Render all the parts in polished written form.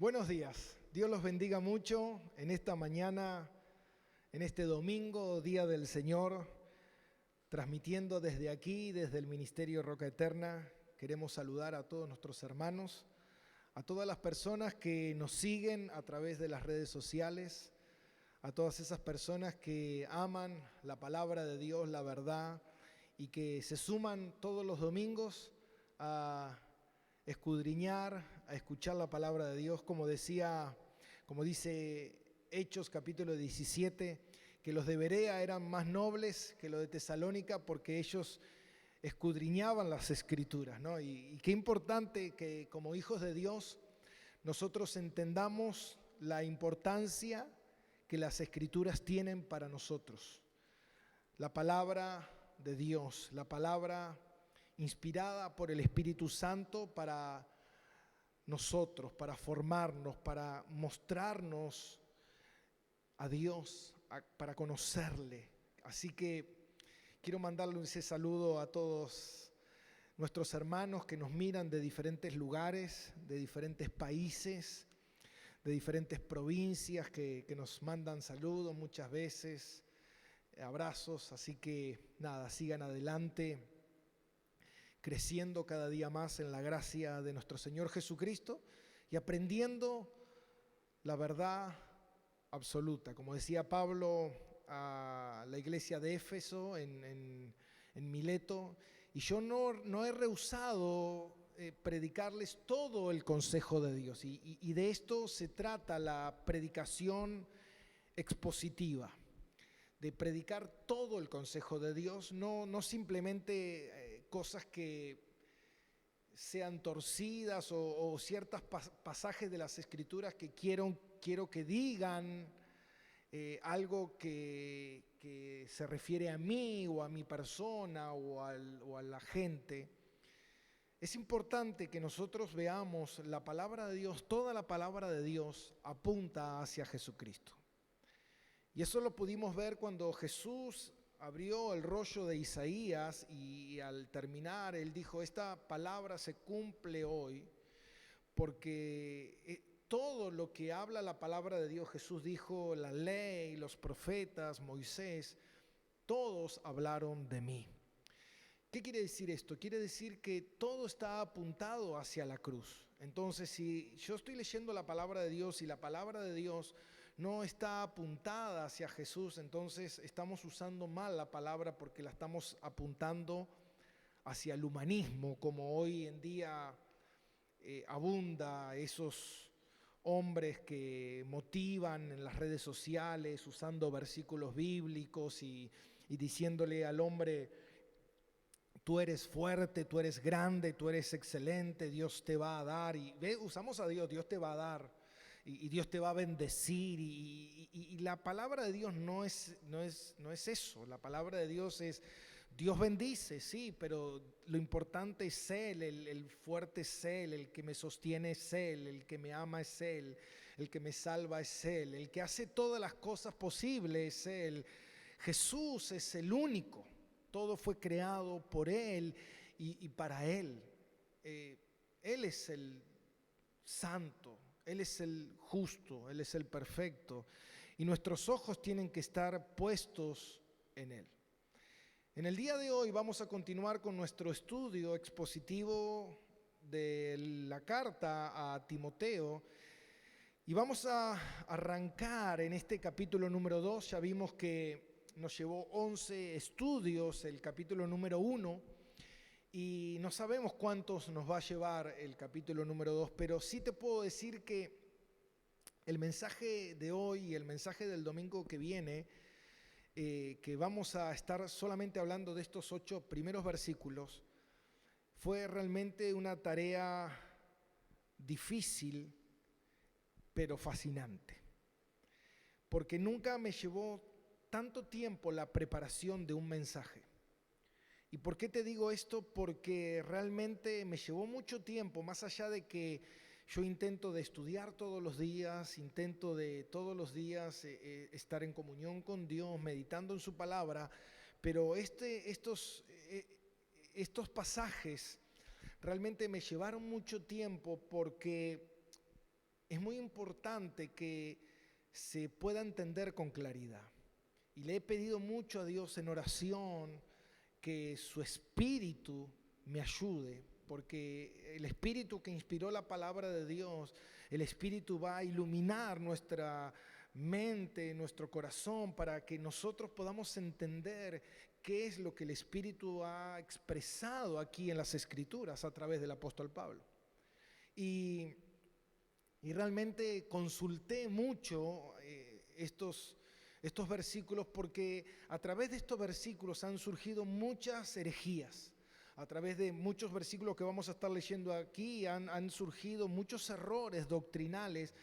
Buenos días, Dios los bendiga mucho en esta mañana, en este domingo, Día del Señor, transmitiendo desde aquí, desde el Ministerio Roca Eterna. Queremos saludar a todos nuestros hermanos, a todas las personas que nos siguen a través de las redes sociales, a todas esas personas que aman la palabra de Dios, la verdad, y que se suman todos los domingos a escudriñar, a escuchar la palabra de Dios, como dice Hechos capítulo 17, que los de Berea eran más nobles que los de Tesalónica porque ellos escudriñaban las Escrituras, ¿no? Y qué importante que como hijos de Dios nosotros entendamos la importancia que las Escrituras tienen para nosotros. La palabra de Dios, la palabra inspirada por el Espíritu Santo para nosotros, para formarnos, para mostrarnos a Dios, para conocerle. Así que quiero mandarle ese saludo a todos nuestros hermanos que nos miran de diferentes lugares, de diferentes países, de diferentes provincias, que nos mandan saludos muchas veces, abrazos. Así que nada, sigan adelante, creciendo cada día más en la gracia de nuestro Señor Jesucristo y aprendiendo la verdad absoluta. Como decía Pablo a la iglesia de Éfeso en Mileto, y yo no he rehusado predicarles todo el consejo de Dios, y de esto se trata la predicación expositiva, de predicar todo el consejo de Dios, no simplemente cosas que sean torcidas o ciertos pasajes de las Escrituras que quiero que digan algo que se refiere a mí o a mi persona o a la gente. Es importante que nosotros veamos la palabra de Dios, toda la palabra de Dios apunta hacia Jesucristo. Y eso lo pudimos ver cuando Jesús abrió el rollo de Isaías y al terminar él dijo: esta palabra se cumple hoy, porque todo lo que habla la palabra de Dios, Jesús dijo, la ley, los profetas, Moisés, todos hablaron de mí. ¿Qué quiere decir esto? Quiere decir que todo está apuntado hacia la cruz. Entonces, si yo estoy leyendo la palabra de Dios y la palabra de Dios no está apuntada hacia Jesús, entonces estamos usando mal la palabra porque la estamos apuntando hacia el humanismo, como hoy en día abunda esos hombres que motivan en las redes sociales usando versículos bíblicos y diciéndole al hombre: tú eres fuerte, tú eres grande, tú eres excelente, Dios te va a dar. Y usamos a Dios, Dios te va a dar y Dios te va a bendecir. Y la palabra de Dios no es eso. La palabra de Dios es: Dios bendice, sí, pero lo importante es Él, el fuerte es Él, el que me sostiene es Él, el que me ama es Él, el que me salva es Él, el que hace todas las cosas posibles es Él. Jesús es el único. Todo fue creado por Él y para Él. Él es el santo, Él es el justo, Él es el perfecto. Y nuestros ojos tienen que estar puestos en Él. En el día de hoy vamos a continuar con nuestro estudio expositivo de la carta a Timoteo. Y vamos a arrancar en este capítulo número 2. Ya vimos que nos llevó 11 estudios el capítulo número 1 y no sabemos cuántos nos va a llevar el capítulo número 2, pero sí te puedo decir que el mensaje de hoy y el mensaje del domingo que viene, que vamos a estar solamente hablando de estos 8 primeros versículos, fue realmente una tarea difícil pero fascinante, porque nunca me llevó tanto tiempo la preparación de un mensaje. ¿Y por qué te digo esto? Porque realmente me llevó mucho tiempo, más allá de que yo intento de estudiar todos los días, intento de todos los días estar en comunión con Dios, meditando en su palabra, pero estos pasajes realmente me llevaron mucho tiempo porque es muy importante que se pueda entender con claridad. Y le he pedido mucho a Dios en oración que su espíritu me ayude, porque el espíritu que inspiró la palabra de Dios, el espíritu va a iluminar nuestra mente, nuestro corazón, para que nosotros podamos entender qué es lo que el espíritu ha expresado aquí en las Escrituras a través del apóstol Pablo. Y realmente consulté mucho estos versículos, porque a través de estos versículos han surgido muchas herejías. A través de muchos versículos que vamos a estar leyendo aquí han surgido muchos errores doctrinales,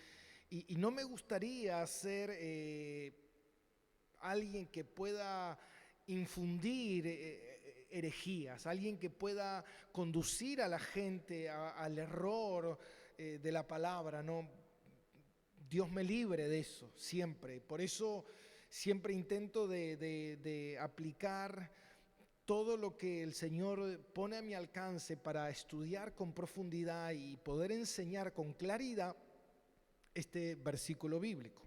y no me gustaría ser alguien que pueda infundir herejías, alguien que pueda conducir a la gente al error de la palabra, ¿no? Dios me libre de eso, siempre. Por eso siempre intento de aplicar todo lo que el Señor pone a mi alcance para estudiar con profundidad y poder enseñar con claridad este versículo bíblico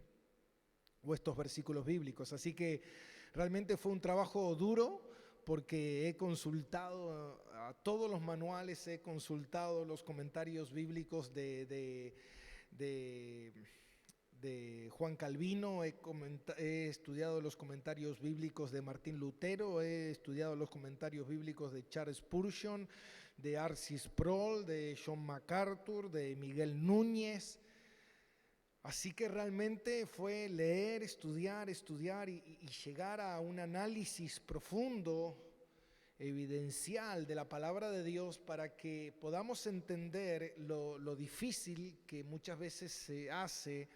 o estos versículos bíblicos. Así que realmente fue un trabajo duro, porque he consultado a todos los manuales, he consultado los comentarios bíblicos de Juan Calvino, he estudiado los comentarios bíblicos de Martín Lutero, he estudiado los comentarios bíblicos de Charles Spurgeon, de R.C. Sproul, de John MacArthur, de Miguel Núñez. Así que realmente fue leer, estudiar y llegar a un análisis profundo, evidencial de la palabra de Dios, para que podamos entender lo difícil que muchas veces se hace,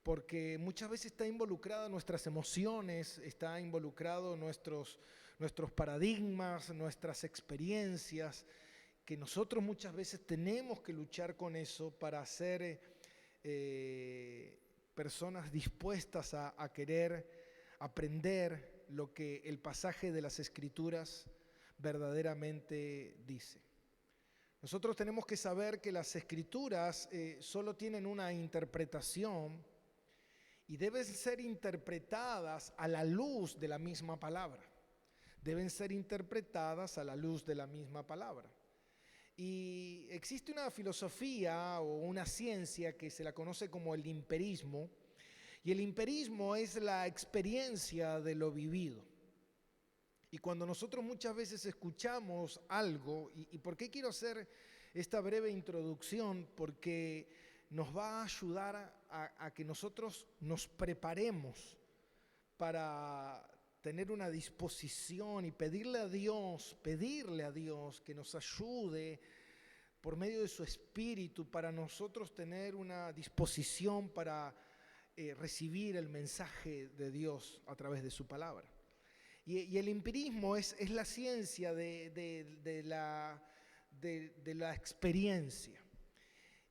porque muchas veces está involucrada nuestras emociones, está involucrado nuestros paradigmas, nuestras experiencias, que nosotros muchas veces tenemos que luchar con eso para ser personas dispuestas a querer aprender lo que el pasaje de las Escrituras verdaderamente dice. Nosotros tenemos que saber que las Escrituras solo tienen una interpretación y deben ser interpretadas a la luz de la misma palabra. Deben ser interpretadas a la luz de la misma palabra. Y existe una filosofía o una ciencia que se la conoce como el empirismo, y el empirismo es la experiencia de lo vivido. Y cuando nosotros muchas veces escuchamos algo, y ¿por qué quiero hacer esta breve introducción? Porque nos va a ayudar a que nosotros nos preparemos para tener una disposición y pedirle a Dios que nos ayude por medio de su Espíritu, para nosotros tener una disposición para recibir el mensaje de Dios a través de su palabra. Y el empirismo es la ciencia de la experiencia.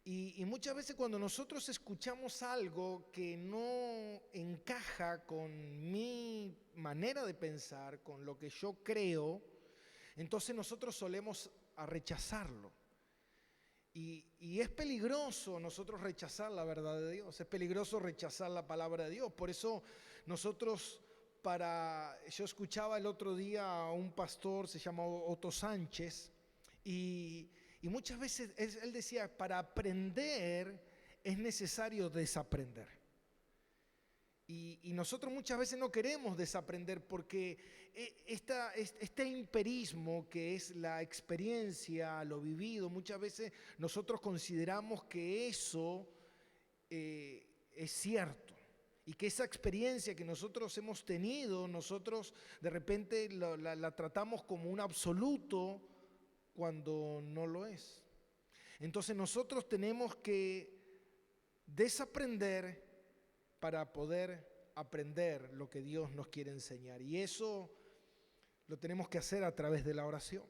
Y muchas veces cuando nosotros escuchamos algo que no encaja con mi manera de pensar, con lo que yo creo, entonces nosotros solemos a rechazarlo. Y es peligroso nosotros rechazar la verdad de Dios, es peligroso rechazar la palabra de Dios. Por eso nosotros, yo escuchaba el otro día a un pastor, se llama Otto Sánchez, y muchas veces él decía, para aprender es necesario desaprender. Y nosotros muchas veces no queremos desaprender, porque este empirismo, que es la experiencia, lo vivido, muchas veces nosotros consideramos que eso es cierto. Y que esa experiencia que nosotros hemos tenido, nosotros de repente la tratamos como un absoluto, cuando no lo es. Entonces nosotros tenemos que desaprender para poder aprender lo que Dios nos quiere enseñar. Y eso lo tenemos que hacer a través de la oración,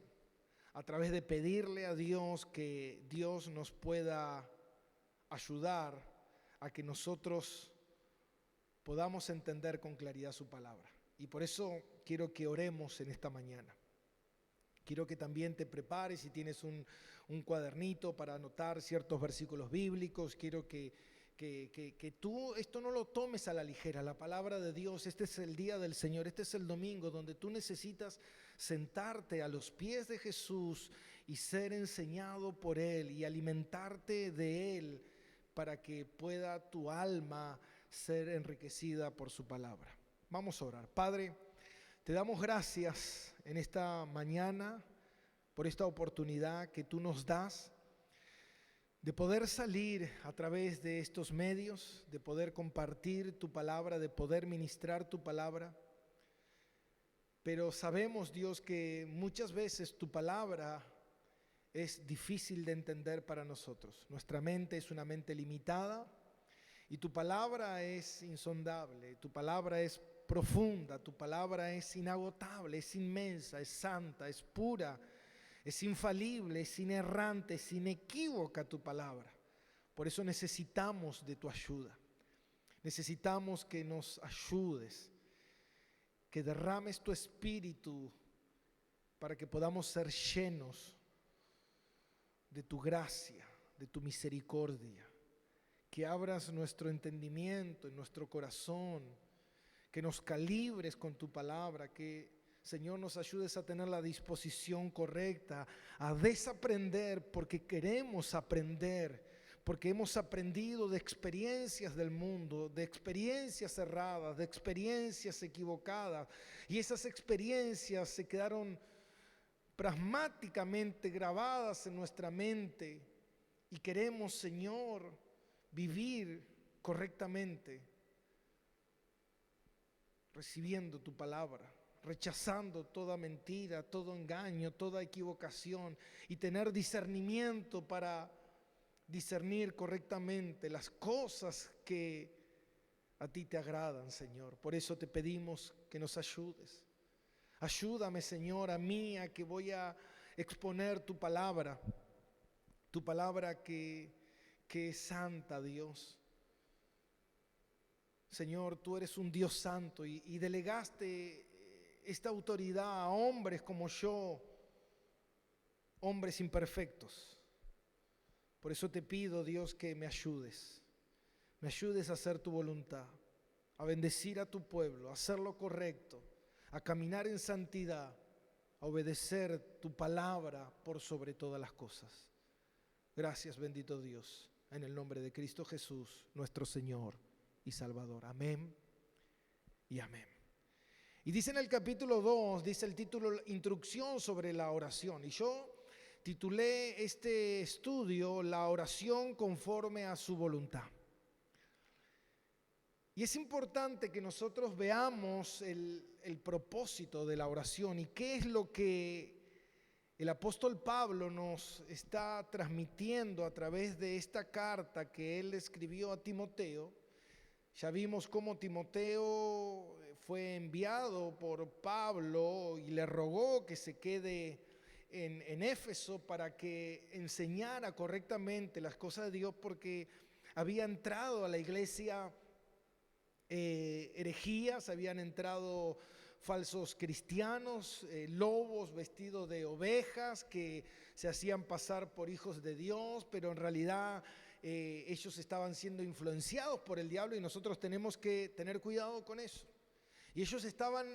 a través de pedirle a Dios que Dios nos pueda ayudar a que nosotros podamos entender con claridad su palabra. Y por eso quiero que oremos en esta mañana. Quiero que también te prepares si tienes un cuadernito para anotar ciertos versículos bíblicos. Quiero que tú esto no lo tomes a la ligera. La palabra de Dios, este es el día del Señor, este es el domingo donde tú necesitas sentarte a los pies de Jesús y ser enseñado por Él y alimentarte de Él para que pueda tu alma ser enriquecida por su palabra. Vamos a orar. Padre, te damos gracias en esta mañana por esta oportunidad que tú nos das de poder salir a través de estos medios, de poder compartir tu palabra, de poder ministrar tu palabra. Pero sabemos, Dios, que muchas veces tu palabra es difícil de entender para nosotros. Nuestra mente es una mente limitada y tu palabra es insondable, tu palabra es profunda, tu palabra es inagotable, es inmensa, es santa, es pura, es infalible, es inerrante, es inequívoca tu palabra. Por eso necesitamos de tu ayuda. Necesitamos que nos ayudes, que derrames tu espíritu para que podamos ser llenos de tu gracia, de tu misericordia. Que abras nuestro entendimiento, nuestro corazón, que nos calibres con tu palabra, que Señor nos ayudes a tener la disposición correcta, a desaprender porque queremos aprender, porque hemos aprendido de experiencias del mundo, de experiencias erradas, de experiencias equivocadas, y esas experiencias se quedaron pragmáticamente grabadas en nuestra mente y queremos, Señor, vivir correctamente, recibiendo tu palabra, rechazando toda mentira, todo engaño, toda equivocación y tener discernimiento para discernir correctamente las cosas que a ti te agradan, Señor. Por eso te pedimos que nos ayudes. Ayúdame, Señor, a mí, a que voy a exponer tu palabra que es santa, Dios. Señor, tú eres un Dios santo y delegaste esta autoridad a hombres como yo, hombres imperfectos. Por eso te pido, Dios, que me ayudes a hacer tu voluntad, a bendecir a tu pueblo, a hacer lo correcto, a caminar en santidad, a obedecer tu palabra por sobre todas las cosas. Gracias, bendito Dios, en el nombre de Cristo Jesús, nuestro Señor y Salvador. Amén y amén. Y dice en el capítulo 2, dice el título, Instrucción sobre la oración. Y yo titulé este estudio, La oración conforme a su voluntad. Y es importante que nosotros veamos el propósito de la oración y qué es lo que el apóstol Pablo nos está transmitiendo a través de esta carta que él escribió a Timoteo. Ya vimos cómo Timoteo fue enviado por Pablo y le rogó que se quede en Éfeso para que enseñara correctamente las cosas de Dios, porque había entrado a la iglesia herejías, habían entrado falsos cristianos, lobos vestidos de ovejas que se hacían pasar por hijos de Dios, pero en realidad ellos estaban siendo influenciados por el diablo y nosotros tenemos que tener cuidado con eso. Y ellos estaban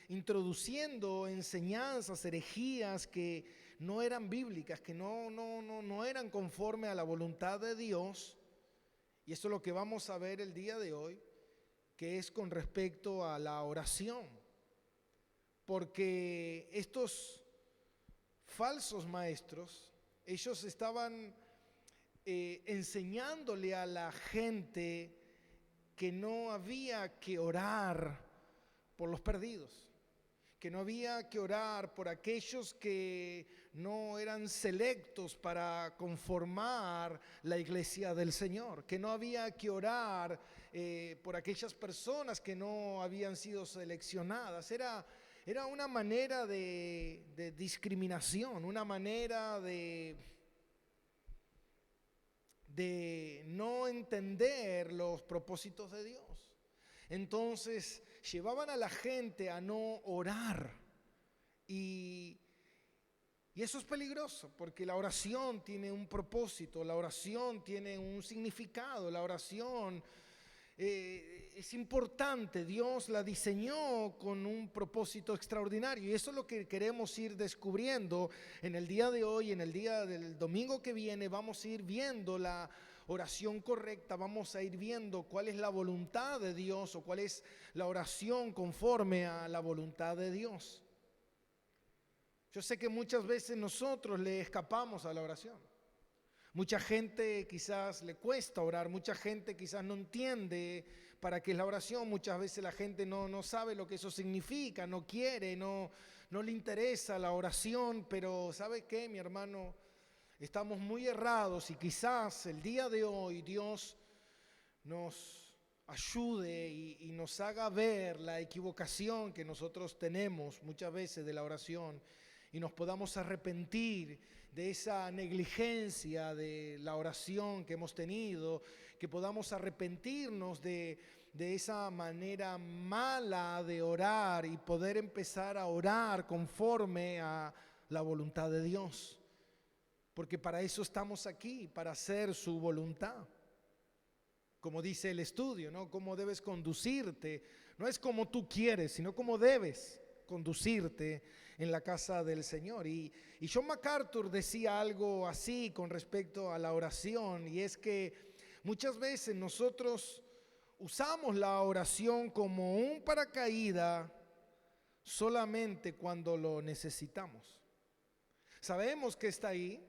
introduciendo enseñanzas, herejías que no eran bíblicas, que no eran conforme a la voluntad de Dios. Y eso es lo que vamos a ver el día de hoy, que es con respecto a la oración. Porque estos falsos maestros, ellos estaban enseñándole a la gente que no había que orar por los perdidos, que no había que orar por aquellos que no eran selectos para conformar la iglesia del Señor, que no había que orar por aquellas personas que no habían sido seleccionadas. Era una manera de discriminación, una manera de no entender los propósitos de Dios. Entonces llevaban a la gente a no orar y Y eso es peligroso porque la oración tiene un propósito, la oración tiene un significado, la oración es importante. Dios la diseñó con un propósito extraordinario y eso es lo que queremos ir descubriendo en el día de hoy. En el día del domingo que viene vamos a ir viendo la oración correcta, vamos a ir viendo cuál es la voluntad de Dios o cuál es la oración conforme a la voluntad de Dios. Yo sé que muchas veces nosotros le escapamos a la oración. Mucha gente quizás le cuesta orar, mucha gente quizás no entiende para qué es la oración, muchas veces la gente no sabe lo que eso significa, no quiere, no le interesa la oración, pero ¿sabe qué, mi hermano? Estamos muy errados y quizás el día de hoy Dios nos ayude y nos haga ver la equivocación que nosotros tenemos muchas veces de la oración y nos podamos arrepentir de esa negligencia de la oración que hemos tenido, que podamos arrepentirnos de esa manera mala de orar y poder empezar a orar conforme a la voluntad de Dios. Porque para eso estamos aquí, para hacer su voluntad. Como dice el estudio, ¿no? Cómo debes conducirte. No es como tú quieres, sino cómo debes conducirte en la casa del Señor. Y John MacArthur decía algo así con respecto a la oración, y es que muchas veces nosotros usamos la oración como un paracaídas solamente cuando lo necesitamos. Sabemos que está ahí,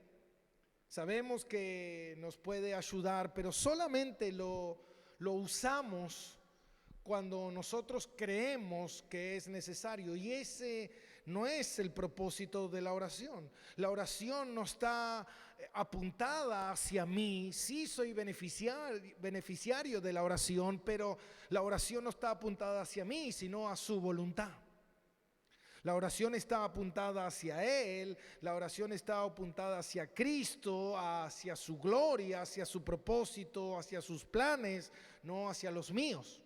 sabemos que nos puede ayudar, pero solamente lo usamos cuando nosotros creemos que es necesario, y ese no es el propósito de la oración. La oración no está apuntada hacia mí. Sí soy beneficiario de la oración, pero la oración no está apuntada hacia mí, sino a su voluntad. La oración está apuntada hacia Él, la oración está apuntada hacia Cristo, hacia su gloria, hacia su propósito, hacia sus planes, no hacia los míos.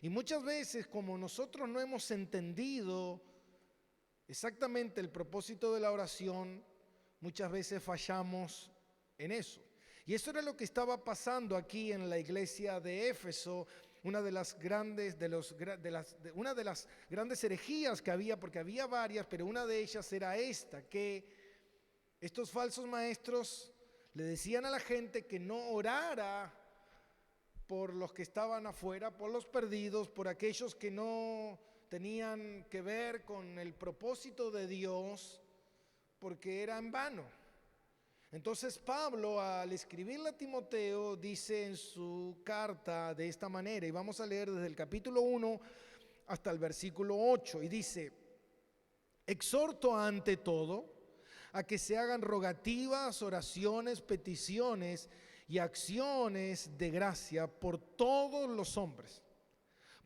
Y muchas veces, como nosotros no hemos entendido exactamente el propósito de la oración, muchas veces fallamos en eso. Y eso era lo que estaba pasando aquí en la iglesia de Éfeso, una de las grandes herejías que había, porque había varias, pero una de ellas era esta, que estos falsos maestros le decían a la gente que no orara por los que estaban afuera, por los perdidos, por aquellos que no tenían que ver con el propósito de Dios, porque era en vano. Entonces Pablo, al escribirle a Timoteo, dice en su carta de esta manera, y vamos a leer desde el capítulo 1 hasta el versículo 8, y dice: exhorto ante todo a que se hagan rogativas, oraciones, peticiones y acciones de gracia por todos los hombres,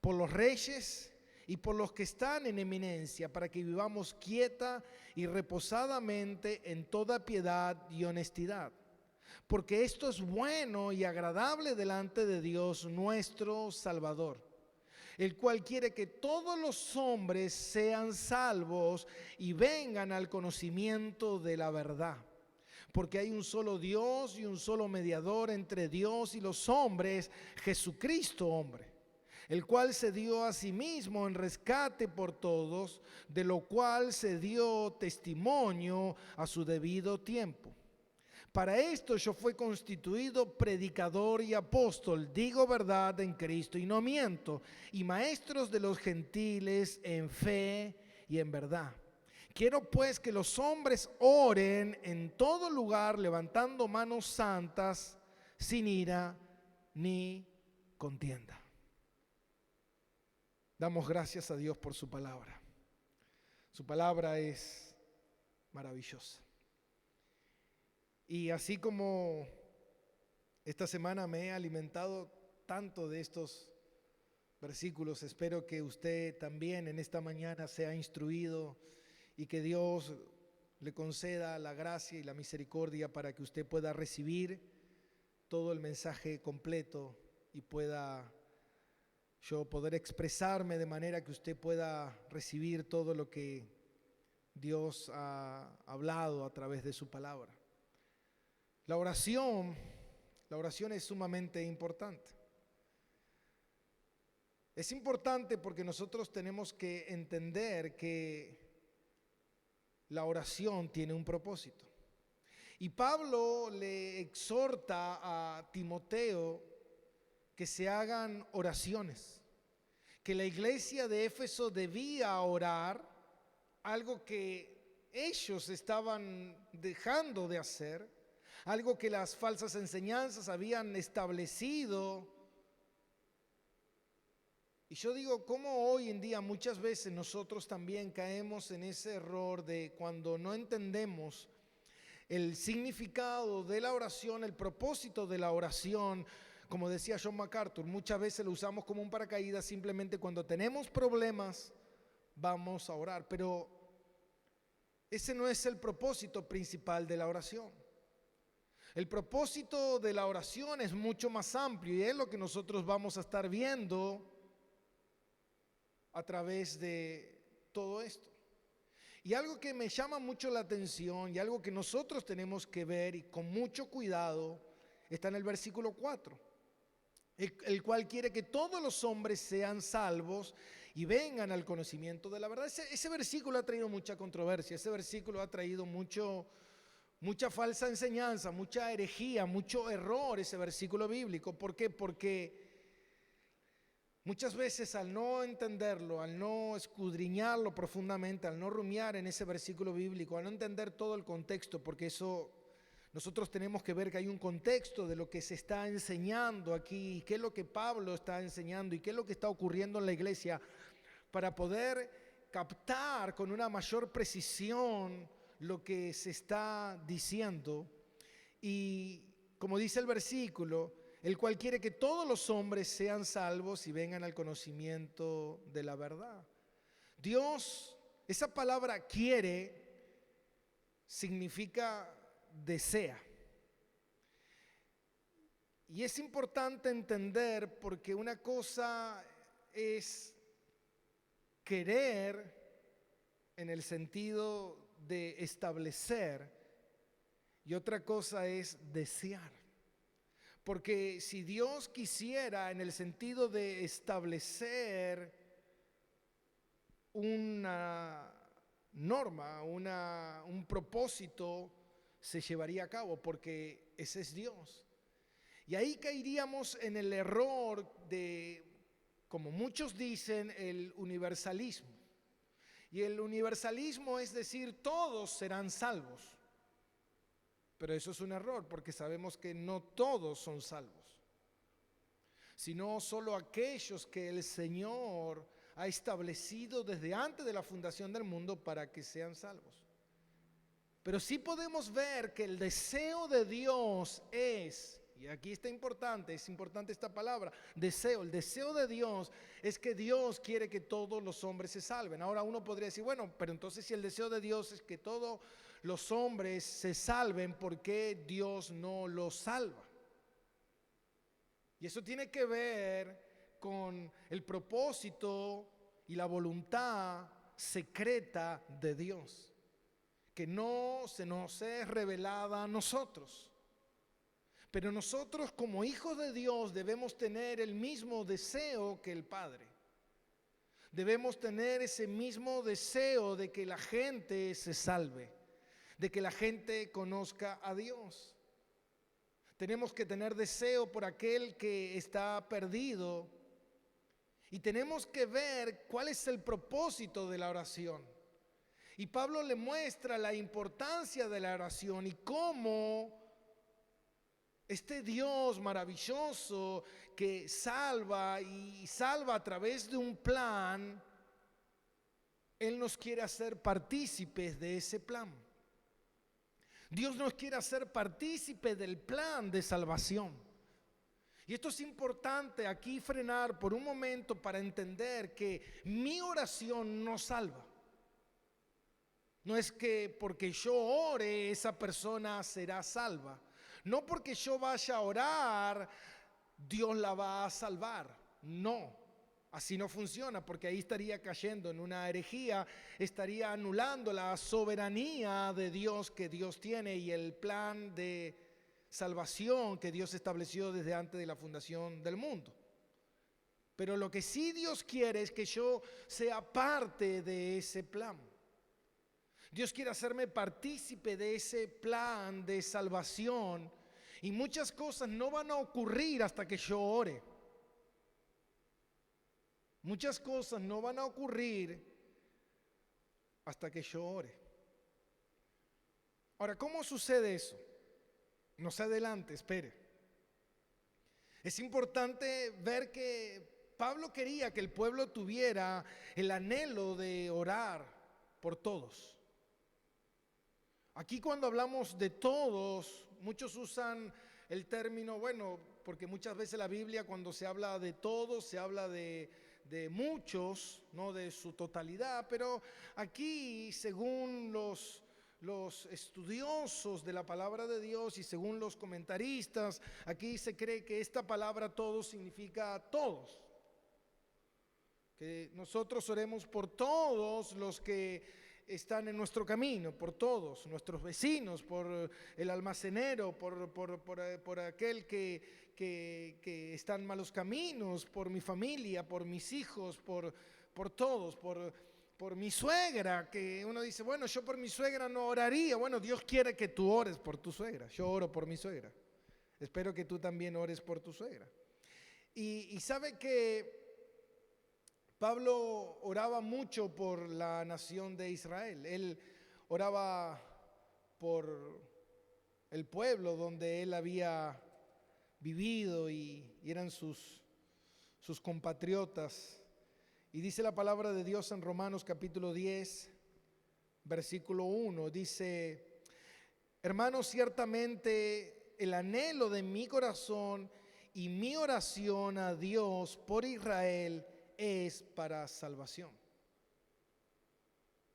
por los reyes y por los que están en eminencia, para que vivamos quieta y reposadamente en toda piedad y honestidad. Porque esto es bueno y agradable delante de Dios nuestro Salvador, el cual quiere que todos los hombres sean salvos y vengan al conocimiento de la verdad. Porque hay un solo Dios y un solo mediador entre Dios y los hombres, Jesucristo hombre, el cual se dio a sí mismo en rescate por todos, de lo cual se dio testimonio a su debido tiempo. Para esto yo fui constituido predicador y apóstol, digo verdad en Cristo y no miento, y maestros de los gentiles en fe y en verdad. Quiero pues que los hombres oren en todo lugar, levantando manos santas, sin ira ni contienda. Damos gracias a Dios por su palabra. Su palabra es maravillosa. Y así como esta semana me he alimentado tanto de estos versículos, espero que usted también en esta mañana sea instruido y que Dios le conceda la gracia y la misericordia para que usted pueda recibir todo el mensaje completo y pueda yo poder expresarme de manera que usted pueda recibir todo lo que Dios ha hablado a través de su palabra. La oración es sumamente importante. Es importante porque nosotros tenemos que entender que la oración tiene un propósito. Y Pablo le exhorta a Timoteo que se hagan oraciones, que la iglesia de Éfeso debía orar, algo que ellos estaban dejando de hacer, algo que las falsas enseñanzas habían establecido. Y yo digo, ¿cómo hoy en día muchas veces nosotros también caemos en ese error de cuando no entendemos el significado de la oración, el propósito de la oración? Como decía John MacArthur, muchas veces lo usamos como un paracaídas, simplemente cuando tenemos problemas vamos a orar, pero ese no es el propósito principal de la oración. El propósito de la oración es mucho más amplio y es lo que nosotros vamos a estar viendo a través de todo esto. Y algo que me llama mucho la atención y algo que nosotros tenemos que ver y con mucho cuidado está en el versículo 4, el cual quiere que todos los hombres sean salvos y vengan al conocimiento de la verdad. Ese versículo ha traído mucha controversia, ese versículo ha traído mucha falsa enseñanza, mucha herejía, mucho error, ese versículo bíblico. ¿Por qué? Porque muchas veces al no entenderlo, al no escudriñarlo profundamente, al no rumiar en ese versículo bíblico, al no entender todo el contexto, porque eso nosotros tenemos que ver que hay un contexto de lo que se está enseñando aquí, qué es lo que Pablo está enseñando y qué es lo que está ocurriendo en la iglesia, para poder captar con una mayor precisión lo que se está diciendo. Y como dice el versículo, el cual quiere que todos los hombres sean salvos y vengan al conocimiento de la verdad. Dios, esa palabra quiere, significa desea. Y es importante entender porque una cosa es querer en el sentido de establecer y otra cosa es desear. Porque si Dios quisiera en el sentido de establecer una norma, un propósito, se llevaría a cabo, porque ese es Dios. Y ahí caeríamos en el error de, como muchos dicen, el universalismo. Y el universalismo es decir, todos serán salvos. Pero eso es un error, porque sabemos que no todos son salvos, sino solo aquellos que el Señor ha establecido desde antes de la fundación del mundo para que sean salvos. Pero sí podemos ver que el deseo de Dios es, y aquí es importante esta palabra, deseo. El deseo de Dios es que Dios quiere que todos los hombres se salven. Ahora uno podría decir, bueno, pero entonces si el deseo de Dios es que todos los hombres se salven, ¿por qué Dios no los salva? Y eso tiene que ver con el propósito y la voluntad secreta de Dios, que no se nos es revelada a nosotros. Pero nosotros como hijos de Dios debemos tener el mismo deseo que el Padre. Debemos tener ese mismo deseo de que la gente se salve, de que la gente conozca a Dios. Tenemos que tener deseo por aquel que está perdido y tenemos que ver cuál es el propósito de la oración. Y Pablo le muestra la importancia de la oración y cómo este Dios maravilloso que salva y salva a través de un plan, Él nos quiere hacer partícipes de ese plan. Dios nos quiere hacer partícipes del plan de salvación. Y esto es importante aquí frenar por un momento para entender que mi oración no salva. No es que porque yo ore esa persona será salva. No porque yo vaya a orar Dios la va a salvar. No. Así no funciona, porque ahí estaría cayendo en una herejía, estaría anulando la soberanía de Dios que Dios tiene y el plan de salvación que Dios estableció desde antes de la fundación del mundo. Pero lo que sí Dios quiere es que yo sea parte de ese plan. Dios quiere hacerme partícipe de ese plan de salvación y muchas cosas no van a ocurrir hasta que yo ore. Muchas cosas no van a ocurrir hasta que yo ore. Ahora, ¿cómo sucede eso? No se adelante, espere. Es importante ver que Pablo quería que el pueblo tuviera el anhelo de orar por todos. Aquí cuando hablamos de todos, muchos usan el término, bueno, porque muchas veces la Biblia cuando se habla de todos, se habla de muchos, no de su totalidad, pero aquí según los estudiosos de la palabra de Dios y según los comentaristas, aquí se cree que esta palabra todos significa todos. Que nosotros oremos por todos los que están en nuestro camino, por todos, nuestros vecinos, por el almacenero, por aquel que está en malos caminos, por mi familia, por mis hijos, por todos, por mi suegra, que uno dice, bueno, yo por mi suegra no oraría. Bueno, Dios quiere que tú ores por tu suegra. Yo oro por mi suegra. Espero que tú también ores por tu suegra. Y sabe que Pablo oraba mucho por la nación de Israel. Él oraba por el pueblo donde él había vivido y eran sus compatriotas. Y dice la palabra de Dios en Romanos capítulo 10, versículo 1, dice: hermanos, ciertamente el anhelo de mi corazón y mi oración a Dios por Israel es para salvación.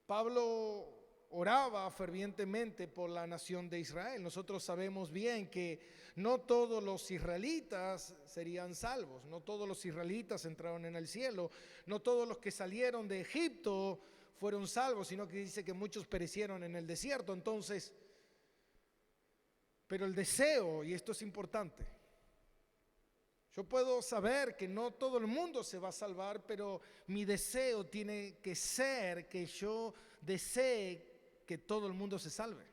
Pablo oraba fervientemente por la nación de Israel. Nosotros sabemos bien que no todos los israelitas serían salvos, no todos los israelitas entraron en el cielo, no todos los que salieron de Egipto fueron salvos, sino que dice que muchos perecieron en el desierto. Entonces, pero el deseo, y esto es importante, yo puedo saber que no todo el mundo se va a salvar, pero mi deseo tiene que ser que yo desee que todo el mundo se salve.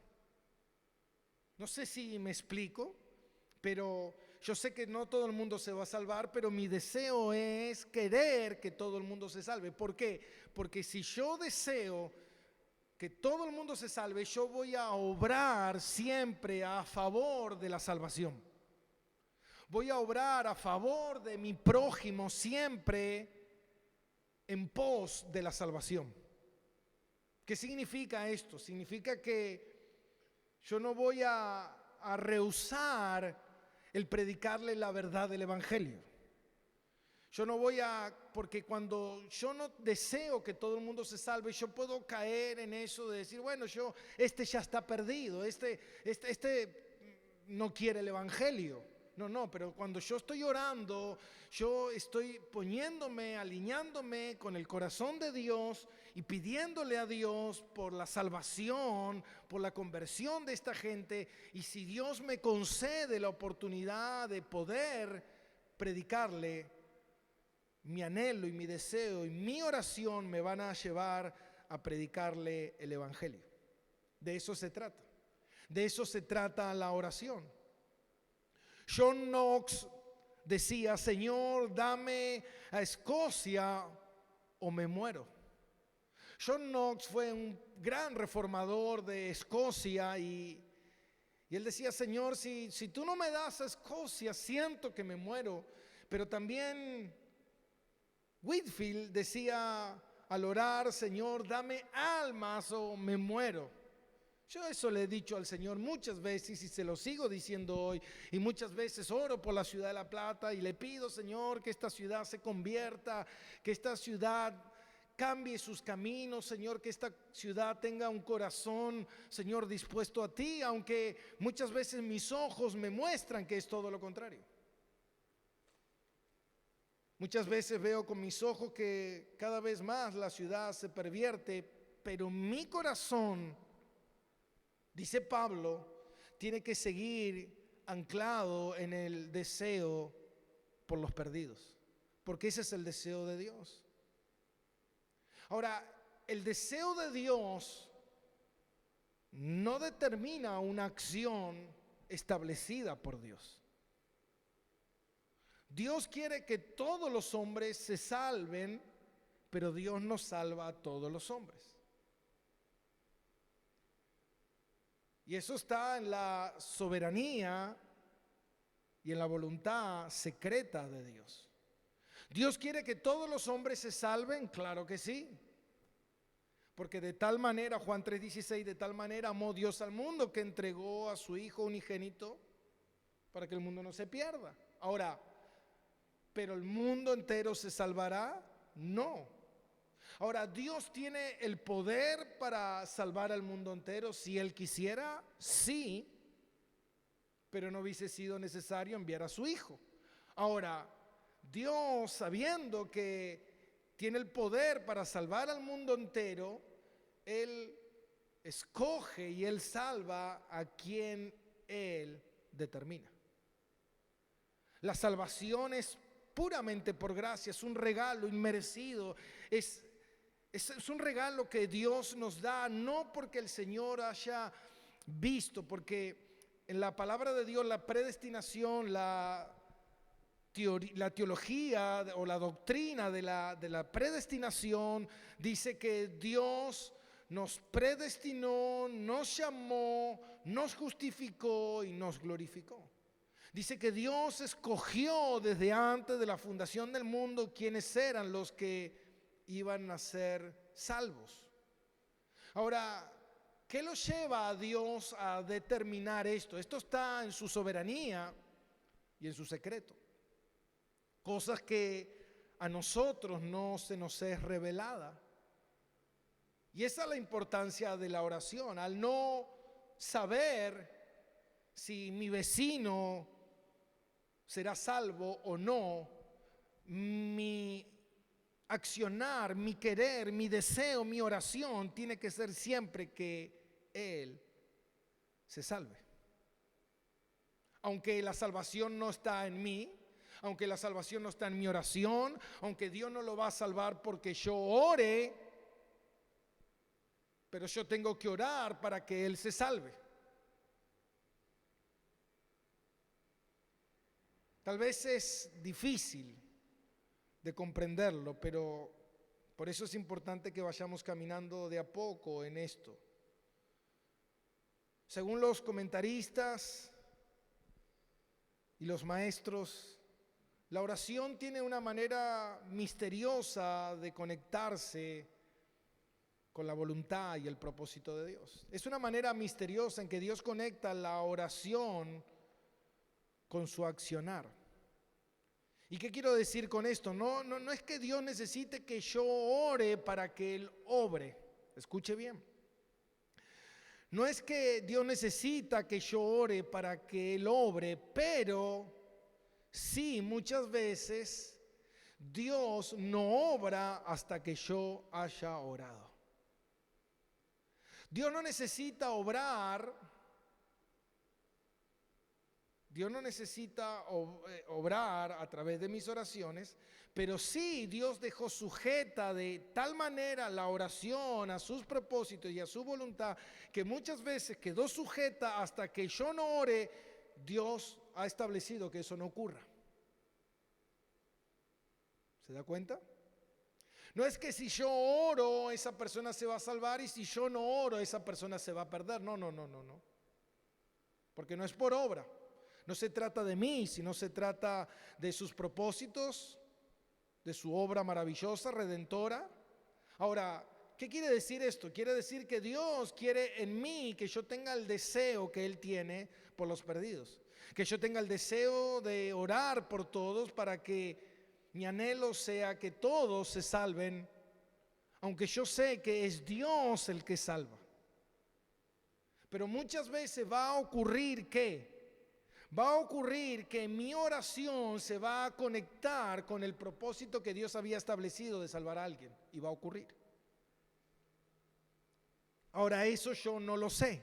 No sé si me explico, pero yo sé que no todo el mundo se va a salvar, pero mi deseo es querer que todo el mundo se salve. ¿Por qué? Porque si yo deseo que todo el mundo se salve, yo voy a obrar siempre a favor de la salvación. Voy a obrar a favor de mi prójimo siempre en pos de la salvación. ¿Qué significa esto? Significa que yo no voy a rehusar el predicarle la verdad del evangelio. Yo no voy porque cuando yo no deseo que todo el mundo se salve, yo puedo caer en eso de decir, bueno, este ya está perdido, este no quiere el evangelio. No, pero cuando yo estoy orando, yo estoy poniéndome, alineándome con el corazón de Dios y pidiéndole a Dios por la salvación, por la conversión de esta gente. Y si Dios me concede la oportunidad de poder predicarle, mi anhelo y mi deseo y mi oración me van a llevar a predicarle el evangelio. De eso se trata. De eso se trata la oración. John Knox decía, Señor, dame a Escocia o me muero. John Knox fue un gran reformador de Escocia y él decía, Señor, si tú no me das a Escocia, siento que me muero. Pero también Whitefield decía al orar, Señor, dame almas o me muero. Yo eso le he dicho al Señor muchas veces y se lo sigo diciendo hoy. Y muchas veces oro por la ciudad de La Plata y le pido, Señor, que esta ciudad se convierta, que esta ciudad cambie sus caminos, Señor, que esta ciudad tenga un corazón, Señor, dispuesto a ti, aunque muchas veces mis ojos me muestran que es todo lo contrario. Muchas veces veo con mis ojos que cada vez más la ciudad se pervierte, pero mi corazón, dice Pablo, tiene que seguir anclado en el deseo por los perdidos, porque ese es el deseo de Dios. Ahora, el deseo de Dios no determina una acción establecida por Dios. Dios quiere que todos los hombres se salven, pero Dios no salva a todos los hombres. Y eso está en la soberanía y en la voluntad secreta de Dios. ¿Dios quiere que todos los hombres se salven? Claro que sí. Porque de tal manera, Juan 3:16, de tal manera amó Dios al mundo que entregó a su Hijo unigénito para que el mundo no se pierda. Ahora, ¿pero el mundo entero se salvará? No. Ahora, ¿Dios tiene el poder para salvar al mundo entero? Si Él quisiera, sí, pero no hubiese sido necesario enviar a su Hijo. Ahora, Dios, sabiendo que tiene el poder para salvar al mundo entero, Él escoge y Él salva a quien Él determina. La salvación es puramente por gracia, es un regalo inmerecido, es un regalo que Dios nos da, no porque el Señor haya visto, porque en la palabra de Dios la predestinación, la teología o la doctrina de la predestinación dice que Dios nos predestinó, nos llamó, nos justificó y nos glorificó. Dice que Dios escogió desde antes de la fundación del mundo quienes eran los que iban a ser salvos. Ahora, ¿qué lo lleva a Dios a determinar esto? Esto está en su soberanía y en su secreto. Cosas que a nosotros no se nos es revelada. Y esa es la importancia de la oración. Al no saber si mi vecino será salvo o no, mi accionar, mi querer, mi deseo, mi oración tiene que ser siempre que Él se salve. Aunque la salvación no está en mí, aunque la salvación no está en mi oración, aunque Dios no lo va a salvar porque yo ore, pero yo tengo que orar para que Él se salve. Tal vez es difícil de comprenderlo, pero por eso es importante que vayamos caminando de a poco en esto. Según los comentaristas y los maestros, la oración tiene una manera misteriosa de conectarse con la voluntad y el propósito de Dios. Es una manera misteriosa en que Dios conecta la oración con su accionar. ¿Y qué quiero decir con esto? No es que Dios necesite que yo ore para que Él obre. Escuche bien. No es que Dios necesita que yo ore para que Él obre, pero sí, muchas veces Dios no obra hasta que yo haya orado. Dios no necesita obrar. Dios no necesita obrar a través de mis oraciones, pero sí Dios dejó sujeta de tal manera la oración a sus propósitos y a su voluntad, que muchas veces quedó sujeta hasta que yo no ore. Dios ha establecido que eso no ocurra. ¿Se da cuenta? No es que si yo oro, esa persona se va a salvar, y si yo no oro, esa persona se va a perder. No. Porque no es por obra. No se trata de mí, sino se trata de sus propósitos, de su obra maravillosa, redentora. Ahora, ¿qué quiere decir esto? Quiere decir que Dios quiere en mí que yo tenga el deseo que Él tiene por los perdidos. Que yo tenga el deseo de orar por todos para que mi anhelo sea que todos se salven, aunque yo sé que es Dios el que salva. Pero muchas veces va a ocurrir que Va a ocurrir que mi oración se va a conectar con el propósito que Dios había establecido de salvar a alguien. Y va a ocurrir. Ahora, eso yo no lo sé.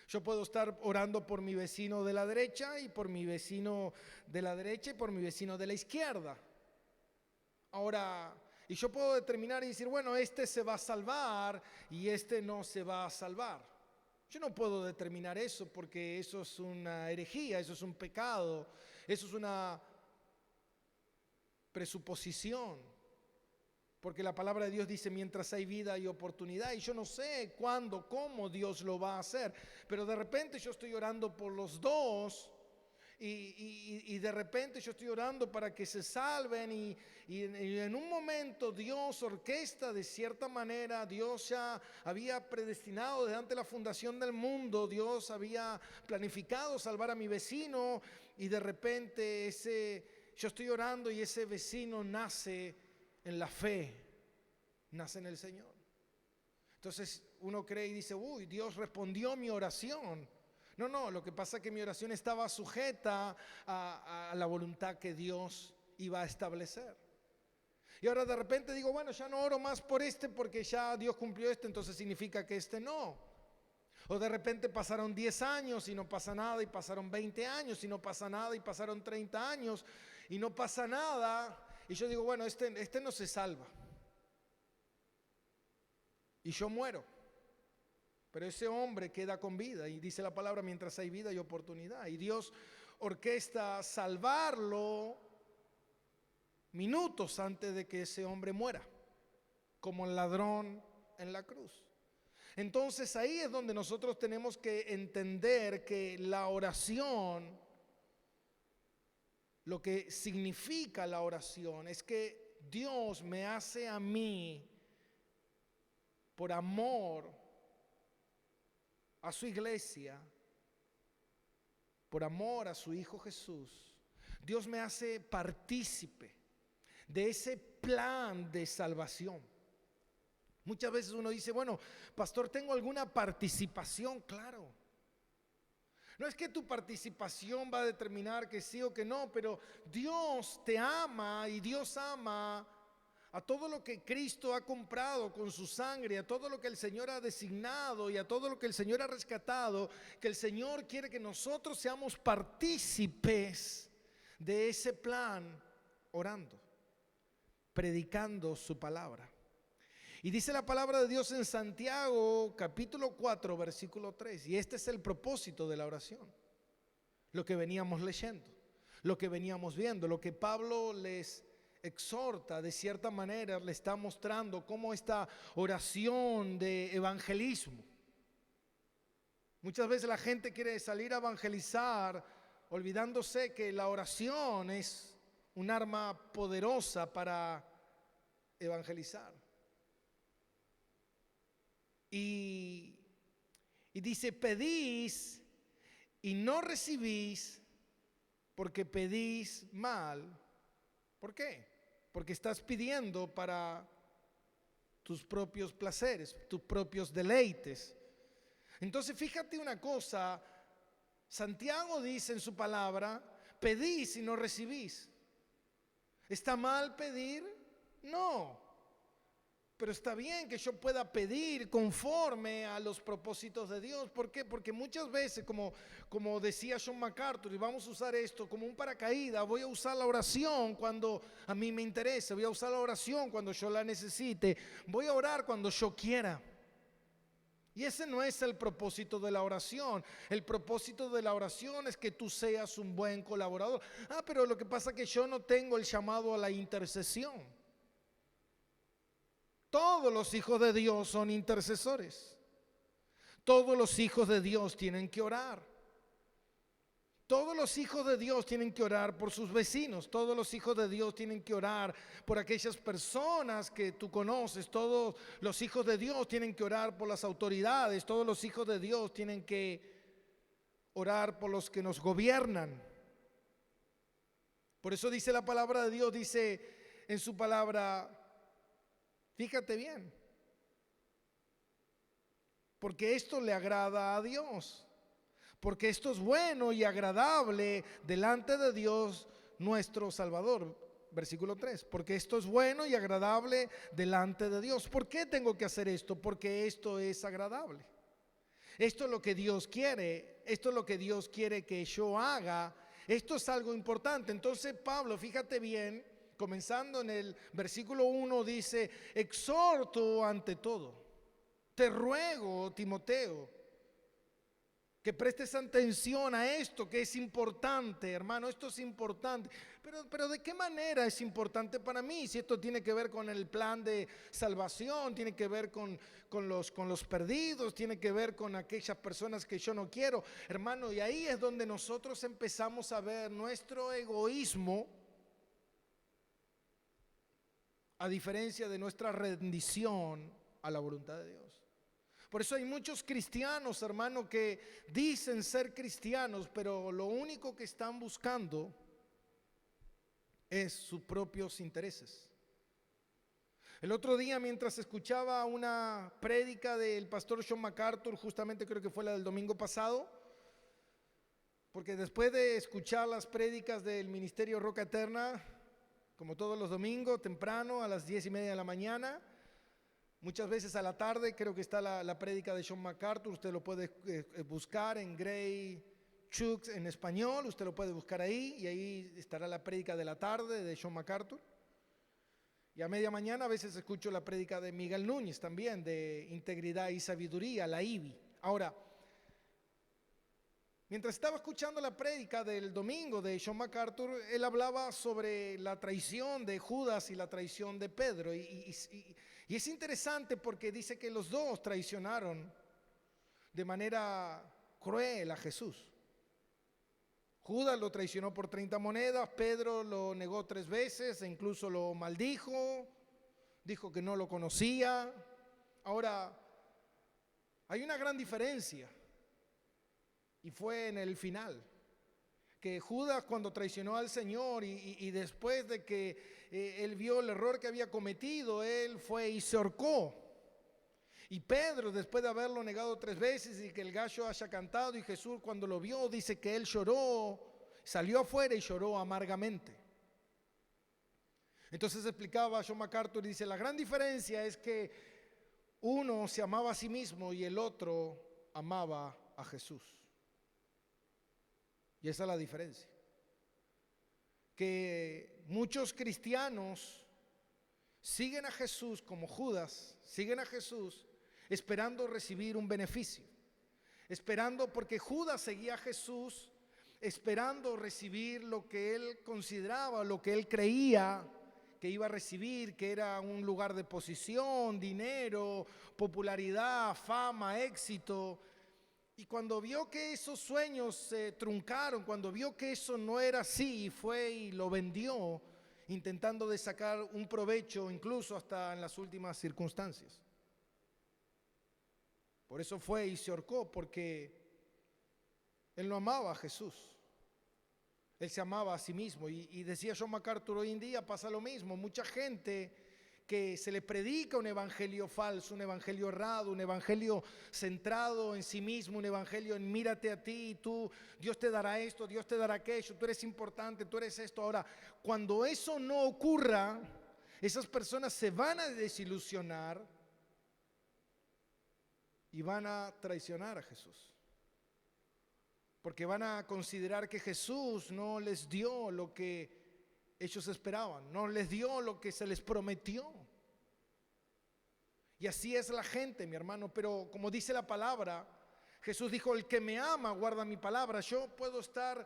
Yo puedo estar orando por mi vecino de la derecha y por mi vecino de la derecha y por mi vecino de la izquierda. Ahora, y yo puedo determinar y decir, bueno, este se va a salvar y este no se va a salvar. Yo no puedo determinar eso porque eso es una herejía, eso es un pecado, eso es una presuposición. Porque la palabra de Dios dice mientras hay vida hay oportunidad, y yo no sé cuándo, cómo Dios lo va a hacer, pero de repente yo estoy orando por los dos y de repente yo estoy orando para que se salven y en un momento Dios orquesta de cierta manera. Dios ya había predestinado desde antes de la fundación del mundo, Dios había planificado salvar a mi vecino y de repente yo estoy orando y ese vecino nace en la fe, nace en el Señor. Entonces uno cree y dice, uy, Dios respondió mi oración. No, lo que pasa es que mi oración estaba sujeta a la voluntad que Dios iba a establecer. Y ahora de repente digo, bueno, ya no oro más por este porque ya Dios cumplió este, entonces significa que este no. O de repente pasaron 10 años y no pasa nada, y pasaron 20 años y no pasa nada, y pasaron 30 años y no pasa nada. Y yo digo, bueno, este no se salva. Y yo muero. Pero ese hombre queda con vida. Y dice la palabra, mientras hay vida hay oportunidad. Y Dios orquesta salvarlo minutos antes de que ese hombre muera, como el ladrón en la cruz. Entonces ahí es donde nosotros tenemos que entender que la oración, lo que significa la oración, es que Dios me hace a mí, por amor a su iglesia, por amor a su Hijo Jesús, Dios me hace partícipe de ese plan de salvación. Muchas veces uno dice, bueno, pastor, ¿tengo alguna participación? Claro. No es que tu participación va a determinar que sí o que no, pero Dios te ama y Dios ama a todo lo que Cristo ha comprado con su sangre, a todo lo que el Señor ha designado y a todo lo que el Señor ha rescatado, que el Señor quiere que nosotros seamos partícipes de ese plan, orando, predicando su palabra. Y dice la palabra de Dios en Santiago capítulo 4 versículo 3, y este es el propósito de la oración, lo que veníamos leyendo, lo que veníamos viendo, lo que Pablo les exhorta de cierta manera, le está mostrando cómo esta oración de evangelismo. Muchas veces la gente quiere salir a evangelizar olvidándose que la oración es un arma poderosa para evangelizar. Y dice, pedís y no recibís porque pedís mal. ¿Por qué? Porque estás pidiendo para tus propios placeres, tus propios deleites. Entonces fíjate una cosa, Santiago dice en su palabra, pedís y no recibís. ¿Está mal pedir? No. Pero está bien que yo pueda pedir conforme a los propósitos de Dios. ¿Por qué? Porque muchas veces, como decía John MacArthur, y vamos a usar esto como un paracaídas, voy a usar la oración cuando a mí me interese, voy a usar la oración cuando yo la necesite, voy a orar cuando yo quiera. Y ese no es el propósito de la oración. El propósito de la oración es que tú seas un buen colaborador. Pero lo que pasa es que yo no tengo el llamado a la intercesión. Todos los hijos de Dios son intercesores. Todos los hijos de Dios tienen que orar. Todos los hijos de Dios tienen que orar por sus vecinos. Todos los hijos de Dios tienen que orar por aquellas personas que tú conoces. Todos los hijos de Dios tienen que orar por las autoridades. Todos los hijos de Dios tienen que orar por los que nos gobiernan. Por eso dice la palabra de Dios, dice en su palabra, fíjate bien, porque esto le agrada a Dios. porque esto es bueno y agradable delante de Dios nuestro Salvador. Versículo 3, porque esto es bueno y agradable delante de Dios. ¿Por qué tengo que hacer esto? Porque esto es agradable. Esto es lo que Dios quiere, esto es lo que Dios quiere que yo haga. Esto es algo importante. Entonces Pablo, fíjate bien, comenzando en el versículo 1, dice: exhorto ante todo, te ruego, Timoteo, que prestes atención a esto que es importante, hermano. Esto es importante. Pero ¿de qué manera es importante para mí? Si esto tiene que ver con el plan de salvación, tiene que ver con los perdidos, tiene que ver con aquellas personas que yo no quiero, hermano. Y ahí es donde nosotros empezamos a ver nuestro egoísmo, a diferencia de nuestra rendición a la voluntad de Dios. Por eso hay muchos cristianos, hermano, que dicen ser cristianos, pero lo único que están buscando es sus propios intereses. El otro día, mientras escuchaba una prédica del pastor John MacArthur, justamente creo que fue la del domingo pasado, porque después de escuchar las prédicas del Ministerio Roca Eterna, como todos los domingos, temprano, a las 10:30 de la mañana, muchas veces a la tarde, creo que está la prédica de John MacArthur. Usted lo puede buscar en Gray Chooks en español, usted lo puede buscar ahí, y ahí estará la prédica de la tarde de John MacArthur. Y a media mañana a veces escucho la prédica de Miguel Núñez también, de Integridad y Sabiduría, la IBI. Ahora, mientras estaba escuchando la prédica del domingo de John MacArthur, él hablaba sobre la traición de Judas y la traición de Pedro. Y es interesante porque dice que los dos traicionaron de manera cruel a Jesús. Judas lo traicionó por 30 monedas, Pedro lo negó 3 veces e incluso lo maldijo, dijo que no lo conocía. Ahora, hay una gran diferencia, y fue en el final, que Judas, cuando traicionó al Señor y después de que él vio el error que había cometido, él fue y se ahorcó. Y Pedro, después de haberlo negado 3 veces y que el gallo haya cantado, y Jesús cuando lo vio dice que él lloró, salió afuera y lloró amargamente. Entonces explicaba John MacArthur, dice: la gran diferencia es que uno se amaba a sí mismo y el otro amaba a Jesús. Y esa es la diferencia. Que muchos cristianos siguen a Jesús como Judas, siguen a Jesús esperando recibir un beneficio, esperando, porque Judas seguía a Jesús esperando recibir lo que él consideraba, lo que él creía que iba a recibir, que era un lugar de posición, dinero, popularidad, fama, éxito. Y cuando vio que esos sueños se truncaron, cuando vio que eso no era así, fue y lo vendió, intentando de sacar un provecho incluso hasta en las últimas circunstancias. Por eso fue y se ahorcó, porque él no amaba a Jesús. Él se amaba a sí mismo. Y decía John MacArthur, hoy en día pasa lo mismo. Mucha gente que se le predica un evangelio falso, un evangelio errado, un evangelio centrado en sí mismo, un evangelio en mírate a ti, tú, Dios te dará esto, Dios te dará aquello, tú eres importante, tú eres esto. Ahora, cuando eso no ocurra, esas personas se van a desilusionar y van a traicionar a Jesús. Porque van a considerar que Jesús no les dio lo que ellos esperaban, no les dio lo que se les prometió. Y así es la gente, mi hermano. Pero como dice la palabra, Jesús dijo: el que me ama guarda mi palabra. Yo puedo estar,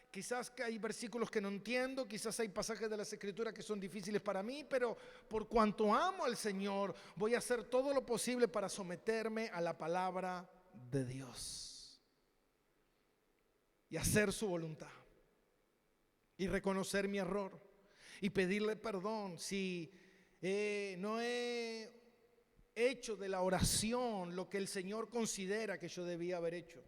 quizás que hay versículos que no entiendo, quizás hay pasajes de las Escrituras que son difíciles para mí, pero por cuanto amo al Señor, voy a hacer todo lo posible para someterme a la palabra de Dios y hacer su voluntad y reconocer mi error y pedirle perdón si no he hecho de la oración lo que el Señor considera que yo debía haber hecho.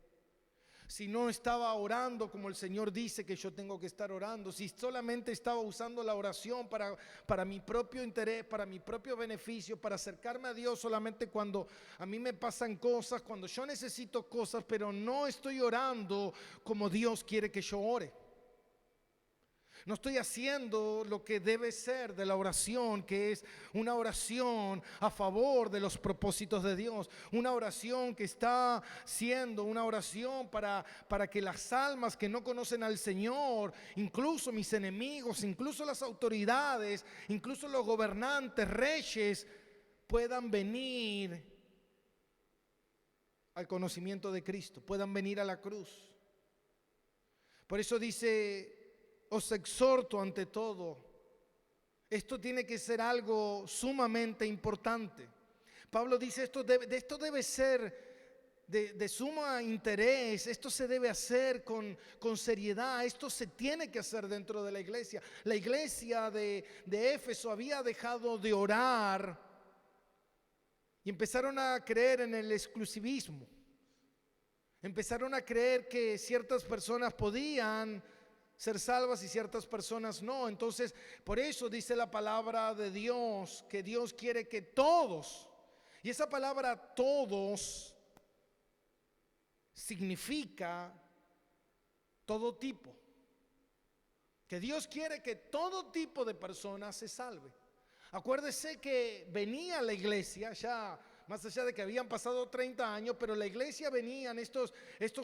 si no estaba orando como el Señor dice que yo tengo que estar orando, si solamente estaba usando la oración para mi propio interés, para mi propio beneficio, para acercarme a Dios solamente cuando a mí me pasan cosas, cuando yo necesito cosas, pero no estoy orando como Dios quiere que yo ore. No estoy haciendo lo que debe ser de la oración, que es una oración a favor de los propósitos de Dios. Una oración que está siendo una oración para que las almas que no conocen al Señor, incluso mis enemigos, incluso las autoridades, incluso los gobernantes, reyes, puedan venir al conocimiento de Cristo, puedan venir a la cruz. Por eso dice: os exhorto ante todo. Esto tiene que ser algo sumamente importante. Pablo dice, esto debe ser de sumo interés, esto se debe hacer con seriedad, esto se tiene que hacer dentro de la iglesia. La iglesia de Éfeso había dejado de orar y empezaron a creer en el exclusivismo. Empezaron a creer que ciertas personas podían ser salvas y ciertas personas no. Entonces, por eso dice la palabra de Dios que Dios quiere que todos, y esa palabra todos significa todo tipo, que Dios quiere que todo tipo de personas se salve. Acuérdese que venía a la iglesia ya, más allá de que habían pasado 30 años, pero la iglesia venían estos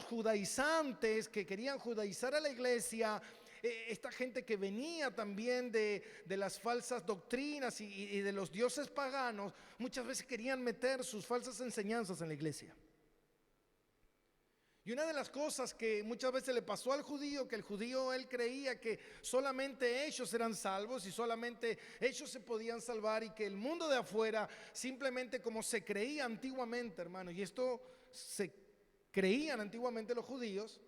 judaizantes que querían judaizar a la iglesia, esta gente que venía también de las falsas doctrinas y de los dioses paganos, muchas veces querían meter sus falsas enseñanzas en la iglesia. Y una de las cosas que muchas veces le pasó al judío, que el judío él creía que solamente ellos eran salvos y solamente ellos se podían salvar, y que el mundo de afuera simplemente como se creía antiguamente, hermano, y esto se creían antiguamente los judíos,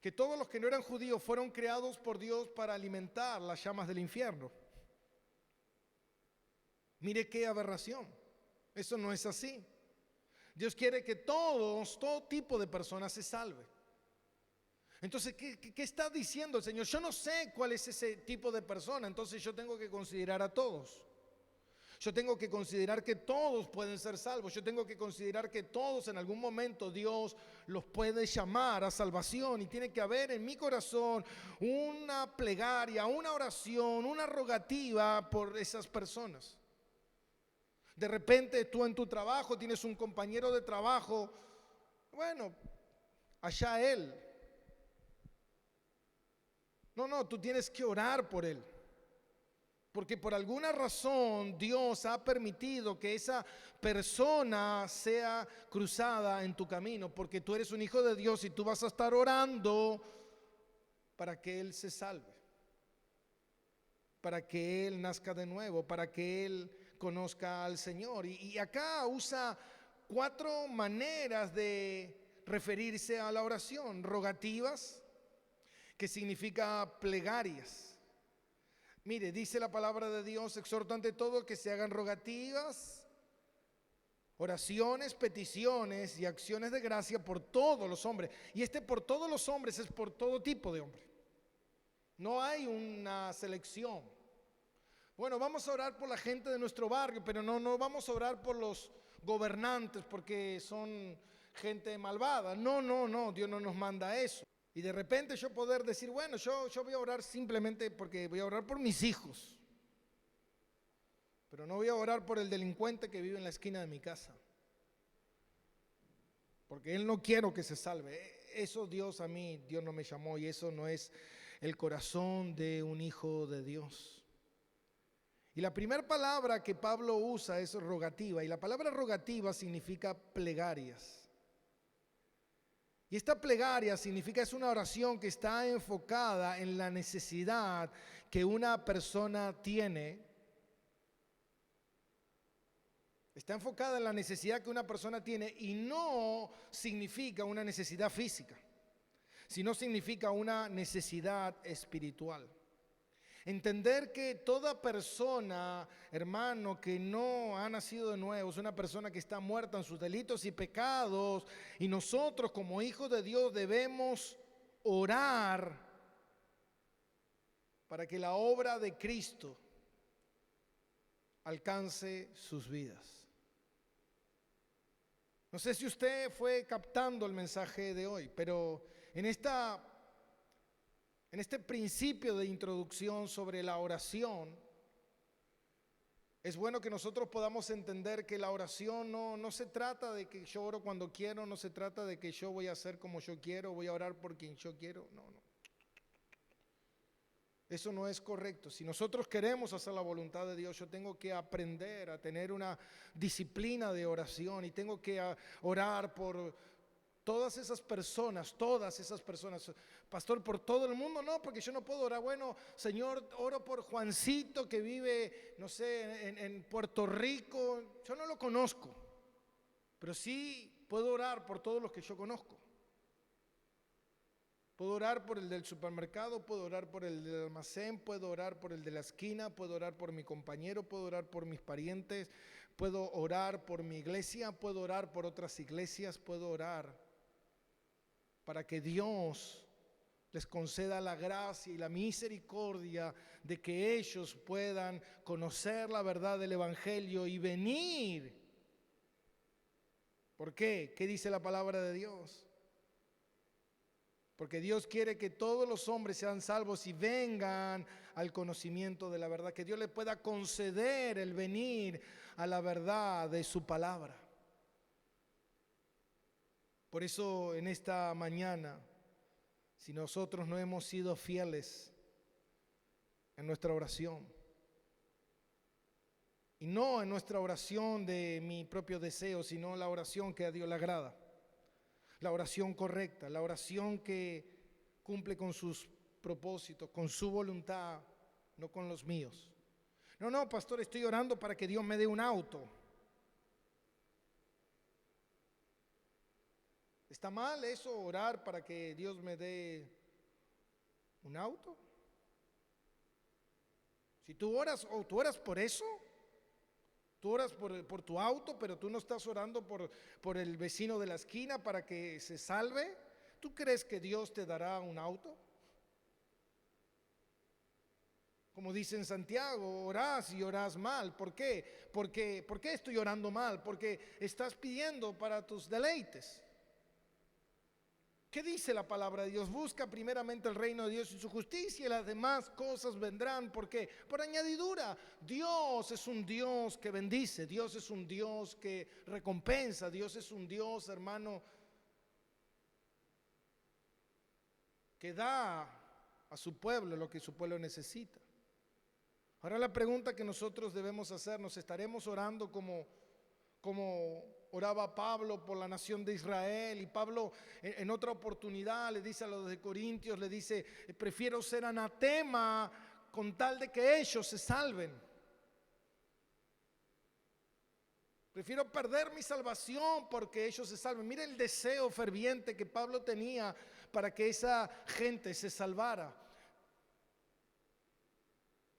que todos los que no eran judíos fueron creados por Dios para alimentar las llamas del infierno. Mire qué aberración, eso no es así. Dios quiere que todo tipo de personas se salve. Entonces, ¿qué está diciendo el Señor? Yo no sé cuál es ese tipo de persona, entonces yo tengo que considerar a todos. Yo tengo que considerar que todos pueden ser salvos. Yo tengo que considerar que todos en algún momento Dios los puede llamar a salvación. Y tiene que haber en mi corazón una plegaria, una oración, una rogativa por esas personas. De repente tú en tu trabajo tienes un compañero de trabajo, bueno, allá él. No, tú tienes que orar por él. Porque por alguna razón Dios ha permitido que esa persona sea cruzada en tu camino, porque tú eres un hijo de Dios y tú vas a estar orando para que él se salve, para que él nazca de nuevo, para que él conozca al Señor. Y acá usa 4 maneras de referirse a la oración: rogativas, que significa plegarias. Mire, dice la palabra de Dios: exhorto ante todo que se hagan rogativas, oraciones, peticiones y acciones de gracia por todos los hombres. Y por todos los hombres es por todo tipo de hombre. No hay una selección. Bueno, vamos a orar por la gente de nuestro barrio, pero no vamos a orar por los gobernantes porque son gente malvada. No, Dios no nos manda eso. Y de repente yo poder decir, bueno, yo voy a orar simplemente porque voy a orar por mis hijos, pero no voy a orar por el delincuente que vive en la esquina de mi casa, porque él no quiero que se salve. Eso Dios no me llamó, y eso no es el corazón de un hijo de Dios. Y la primera palabra que Pablo usa es rogativa, y la palabra rogativa significa plegarias. Y esta plegaria significa, es una oración que está enfocada en la necesidad que una persona tiene. Está enfocada en la necesidad que una persona tiene, y no significa una necesidad física, sino significa una necesidad espiritual. Entender que toda persona, hermano, que no ha nacido de nuevo, es una persona que está muerta en sus delitos y pecados. Y nosotros como hijos de Dios debemos orar para que la obra de Cristo alcance sus vidas. No sé si usted fue captando el mensaje de hoy, pero en este principio de introducción sobre la oración, es bueno que nosotros podamos entender que la oración no se trata de que yo oro cuando quiero, no se trata de que yo voy a hacer como yo quiero, voy a orar por quien yo quiero, no. Eso no es correcto. Si nosotros queremos hacer la voluntad de Dios, yo tengo que aprender a tener una disciplina de oración y tengo que orar por todas esas personas, pastor, por todo el mundo, no, porque yo no puedo orar. Bueno, Señor, oro por Juancito que vive, no sé, en Puerto Rico. Yo no lo conozco, pero sí puedo orar por todos los que yo conozco. Puedo orar por el del supermercado, puedo orar por el del almacén, puedo orar por el de la esquina, puedo orar por mi compañero, puedo orar por mis parientes, puedo orar por mi iglesia, puedo orar por otras iglesias, puedo orar para que Dios les conceda la gracia y la misericordia de que ellos puedan conocer la verdad del Evangelio y venir. ¿Por qué? ¿Qué dice la palabra de Dios? Porque Dios quiere que todos los hombres sean salvos y vengan al conocimiento de la verdad, que Dios le pueda conceder el venir a la verdad de su palabra. Por eso en esta mañana, si nosotros no hemos sido fieles en nuestra oración, y no en nuestra oración de mi propio deseo, sino la oración que a Dios le agrada, la oración correcta, la oración que cumple con sus propósitos, con su voluntad, no con los míos. No, pastor, estoy orando para que Dios me dé un auto. ¿Está mal eso, orar para que Dios me dé un auto? Si tú oras por eso, tú oras por tu auto, pero tú no estás orando por el vecino de la esquina para que se salve. ¿Tú crees que Dios te dará un auto? Como dice en Santiago, orás y orás mal. ¿Por qué? ¿Por qué estoy orando mal? Porque estás pidiendo para tus deleites. ¿Qué dice la palabra de Dios? Busca primeramente el reino de Dios y su justicia y las demás cosas vendrán. ¿Por qué? Por añadidura. Dios es un Dios que bendice, Dios es un Dios que recompensa, Dios es un Dios, hermano, que da a su pueblo lo que su pueblo necesita. Ahora la pregunta que nosotros debemos hacernos, ¿estaremos orando como oraba Pablo por la nación de Israel? Y Pablo en otra oportunidad le dice a los de Corintios, le dice, prefiero ser anatema con tal de que ellos se salven. Prefiero perder mi salvación porque ellos se salven. Mira el deseo ferviente que Pablo tenía para que esa gente se salvara.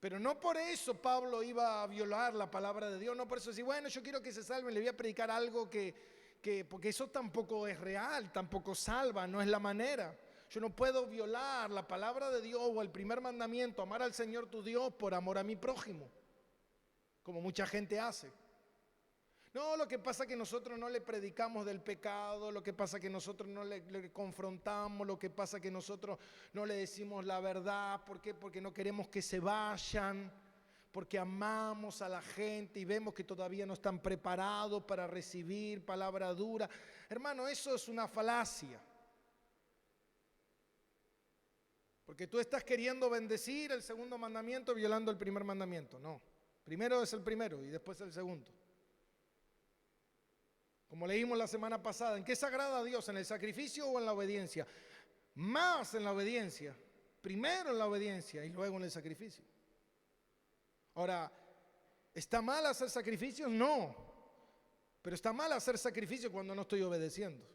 Pero no por eso Pablo iba a violar la palabra de Dios, no por eso decir, bueno, yo quiero que se salven, le voy a predicar algo porque eso tampoco es real, tampoco salva, no es la manera. Yo no puedo violar la palabra de Dios o el primer mandamiento, amar al Señor tu Dios por amor a mi prójimo, como mucha gente hace. No, lo que pasa es que nosotros no le predicamos del pecado, lo que pasa es que nosotros no le confrontamos, lo que pasa es que nosotros no le decimos la verdad. ¿Por qué? Porque no queremos que se vayan, porque amamos a la gente y vemos que todavía no están preparados para recibir palabra dura. Hermano, eso es una falacia. Porque tú estás queriendo bendecir el segundo mandamiento violando el primer mandamiento. No, primero es el primero y después el segundo. Como leímos la semana pasada, ¿en qué se agrada a Dios? ¿En el sacrificio o en la obediencia? Más en la obediencia. Primero en la obediencia y luego en el sacrificio. Ahora, ¿está mal hacer sacrificios? No. Pero está mal hacer sacrificio cuando no estoy obedeciendo.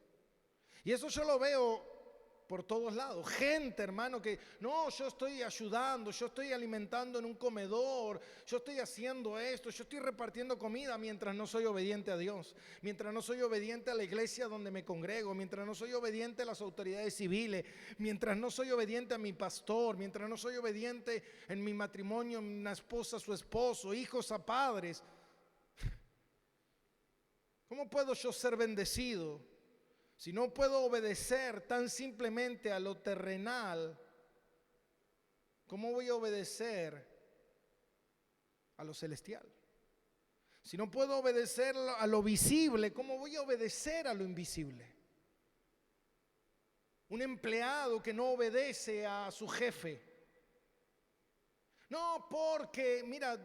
Y eso yo lo veo por todos lados. Gente, hermano, que no, yo estoy ayudando, yo estoy alimentando en un comedor, yo estoy haciendo esto, yo estoy repartiendo comida mientras no soy obediente a Dios, mientras no soy obediente a la iglesia donde me congrego, mientras no soy obediente a las autoridades civiles, mientras no soy obediente a mi pastor, mientras no soy obediente en mi matrimonio, una esposa a su esposo, hijos a padres. ¿Cómo puedo yo ser bendecido si no puedo obedecer tan simplemente a lo terrenal? ¿Cómo voy a obedecer a lo celestial? Si no puedo obedecer a lo visible, ¿cómo voy a obedecer a lo invisible? Un empleado que no obedece a su jefe. No, porque, mira,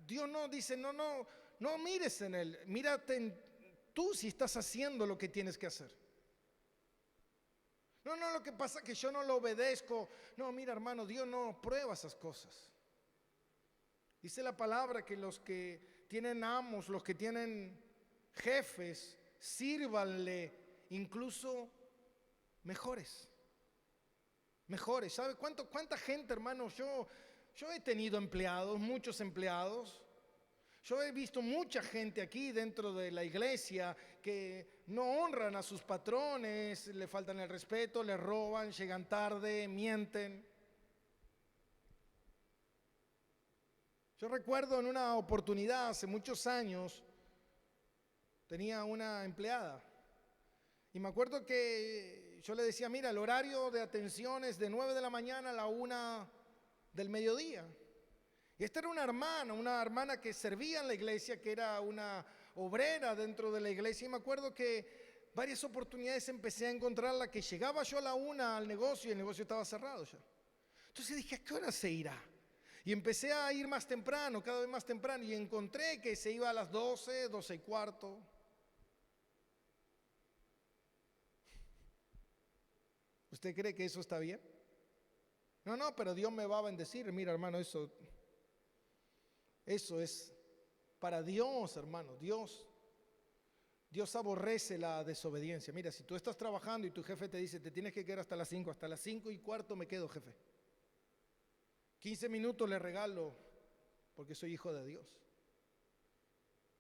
Dios no dice, no mires en él, mírate en tú si estás haciendo lo que tienes que hacer. No, lo que pasa es que yo no lo obedezco. No, mira, hermano, Dios no prueba esas cosas. Dice la palabra que los que tienen amos, los que tienen jefes, sírvanle incluso mejores. ¿Sabe cuánta gente, hermano? Yo he tenido empleados, muchos empleados. Yo he visto mucha gente aquí dentro de la iglesia que no honran a sus patrones, le faltan el respeto, le roban, llegan tarde, mienten. Yo recuerdo en una oportunidad hace muchos años, tenía una empleada y me acuerdo que yo le decía, mira, el horario de atención es de 9 de la mañana a la 1 del mediodía. Y esta era una hermana que servía en la iglesia, que era una obrera dentro de la iglesia. Y me acuerdo que varias oportunidades empecé a encontrarla, que llegaba yo a la 1 al negocio y el negocio estaba cerrado ya. Entonces dije, ¿a qué hora se irá? Y empecé a ir más temprano, cada vez más temprano, y encontré que se iba a las 12, 12:15. ¿Usted cree que eso está bien? No, pero Dios me va a bendecir. Mira, hermano, eso es para Dios, hermano. Dios aborrece la desobediencia. Mira, si tú estás trabajando y tu jefe te dice, te tienes que quedar hasta las 5, hasta las 5:15 me quedo, jefe. 15 minutos le regalo porque soy hijo de Dios.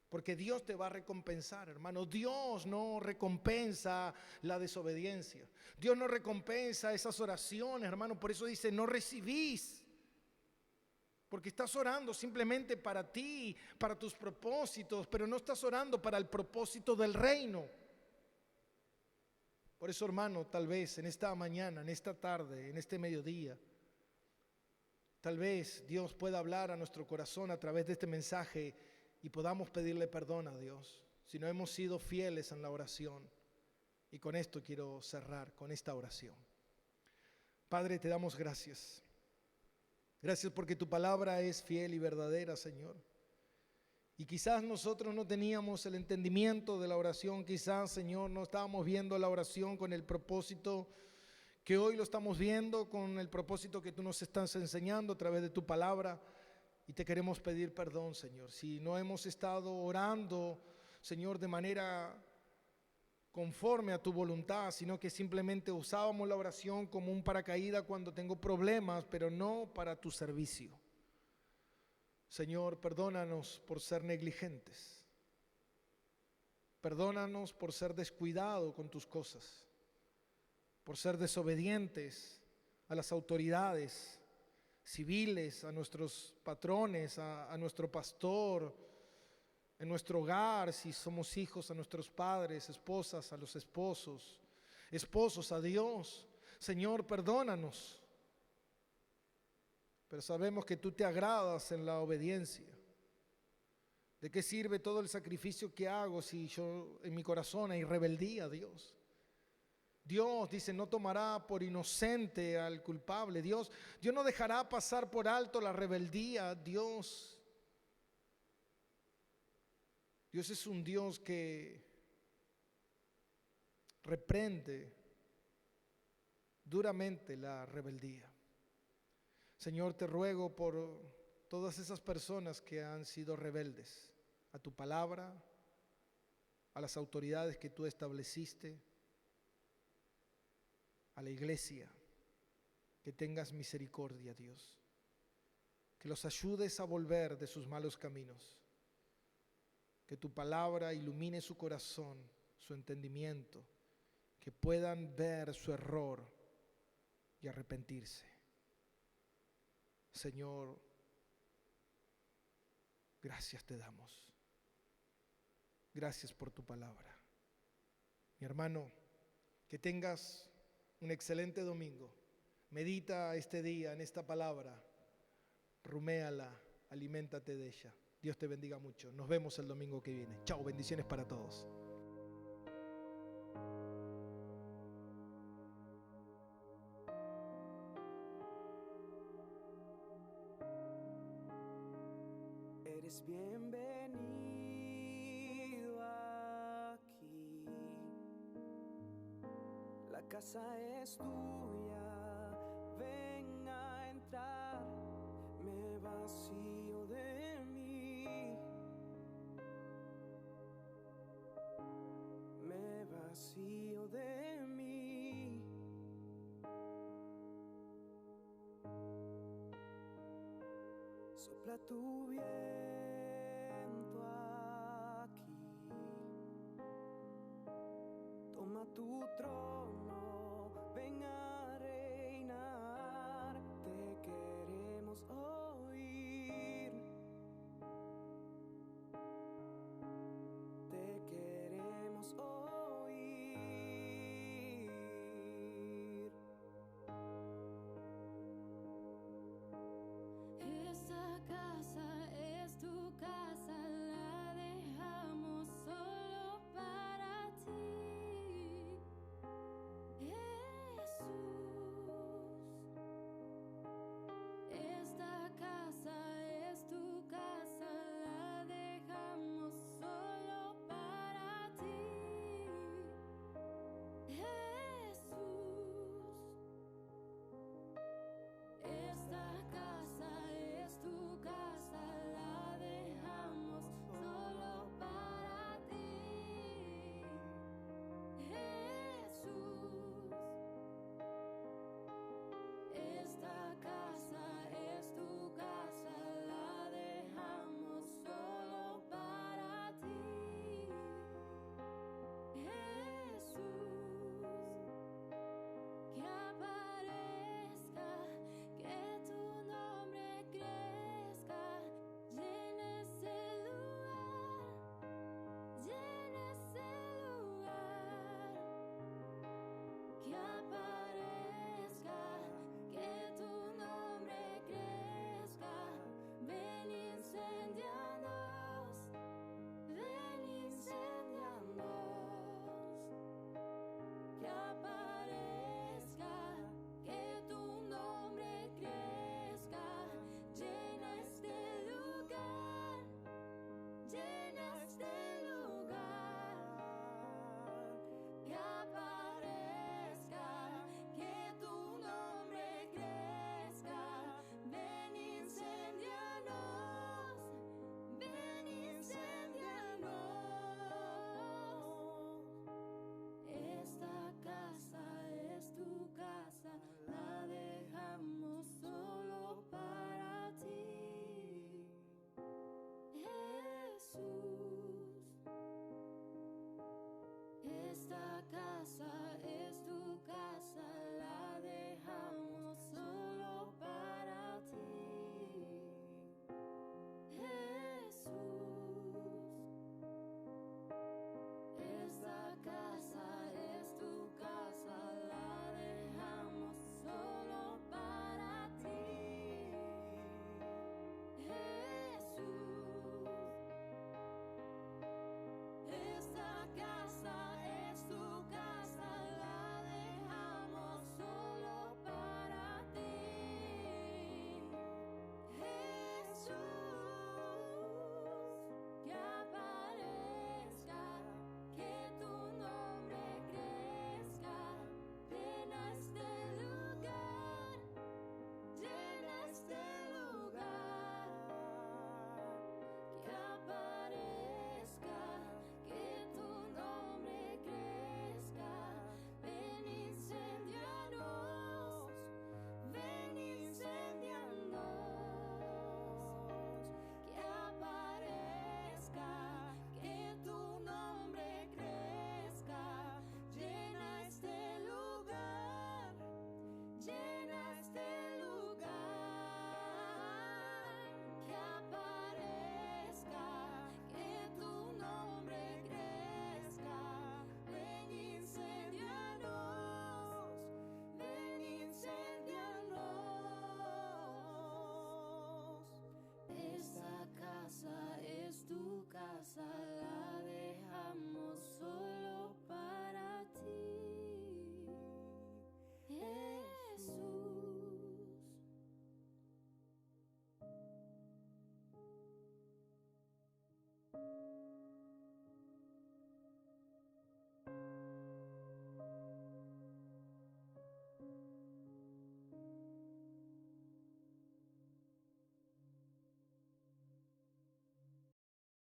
Porque Dios te va a recompensar, hermano. Dios no recompensa la desobediencia. Dios no recompensa esas oraciones, hermano. Por eso dice, no recibís. Porque estás orando simplemente para ti, para tus propósitos, pero no estás orando para el propósito del reino. Por eso, hermano, tal vez en esta mañana, en esta tarde, en este mediodía, tal vez Dios pueda hablar a nuestro corazón a través de este mensaje y podamos pedirle perdón a Dios si no hemos sido fieles en la oración. Y con esto quiero cerrar, con esta oración. Padre, te damos gracias. Gracias porque tu palabra es fiel y verdadera, Señor. Y quizás nosotros no teníamos el entendimiento de la oración, quizás, Señor, no estábamos viendo la oración con el propósito que hoy lo estamos viendo, con el propósito que tú nos estás enseñando a través de tu palabra. Y te queremos pedir perdón, Señor, si no hemos estado orando, Señor, de manera conforme a tu voluntad, sino que simplemente usábamos la oración como un paracaídas cuando tengo problemas, pero no para tu servicio. Señor, perdónanos por ser negligentes. Perdónanos por ser descuidado con tus cosas, por ser desobedientes a las autoridades civiles, a nuestros patrones, a nuestro pastor, en nuestro hogar, si somos hijos, a nuestros padres, esposas, a los esposos, esposos a Dios. Señor, perdónanos. Pero sabemos que tú te agradas en la obediencia. ¿De qué sirve todo el sacrificio que hago si yo en mi corazón hay rebeldía a Dios? Dios dice, no tomará por inocente al culpable. Dios no dejará pasar por alto la rebeldía. Dios es un Dios que reprende duramente la rebeldía. Señor, te ruego por todas esas personas que han sido rebeldes a tu palabra, a las autoridades que tú estableciste. a la iglesia, que tengas misericordia, Dios, que los ayudes a volver de sus malos caminos, que tu palabra ilumine su corazón, su entendimiento, que puedan ver su error y arrepentirse. Señor, gracias te damos. Gracias por tu palabra. Mi hermano, que tengas un excelente domingo. Medita este día en esta palabra. Ruméala, aliméntate de ella. Dios te bendiga mucho. Nos vemos el domingo que viene. Chao, bendiciones para todos. Eres bienvenido aquí. La casa es tuya. Ven a entrar. Me vacío de mí. Me vacío de mí. Sopla tu viento aquí. Toma tu trono.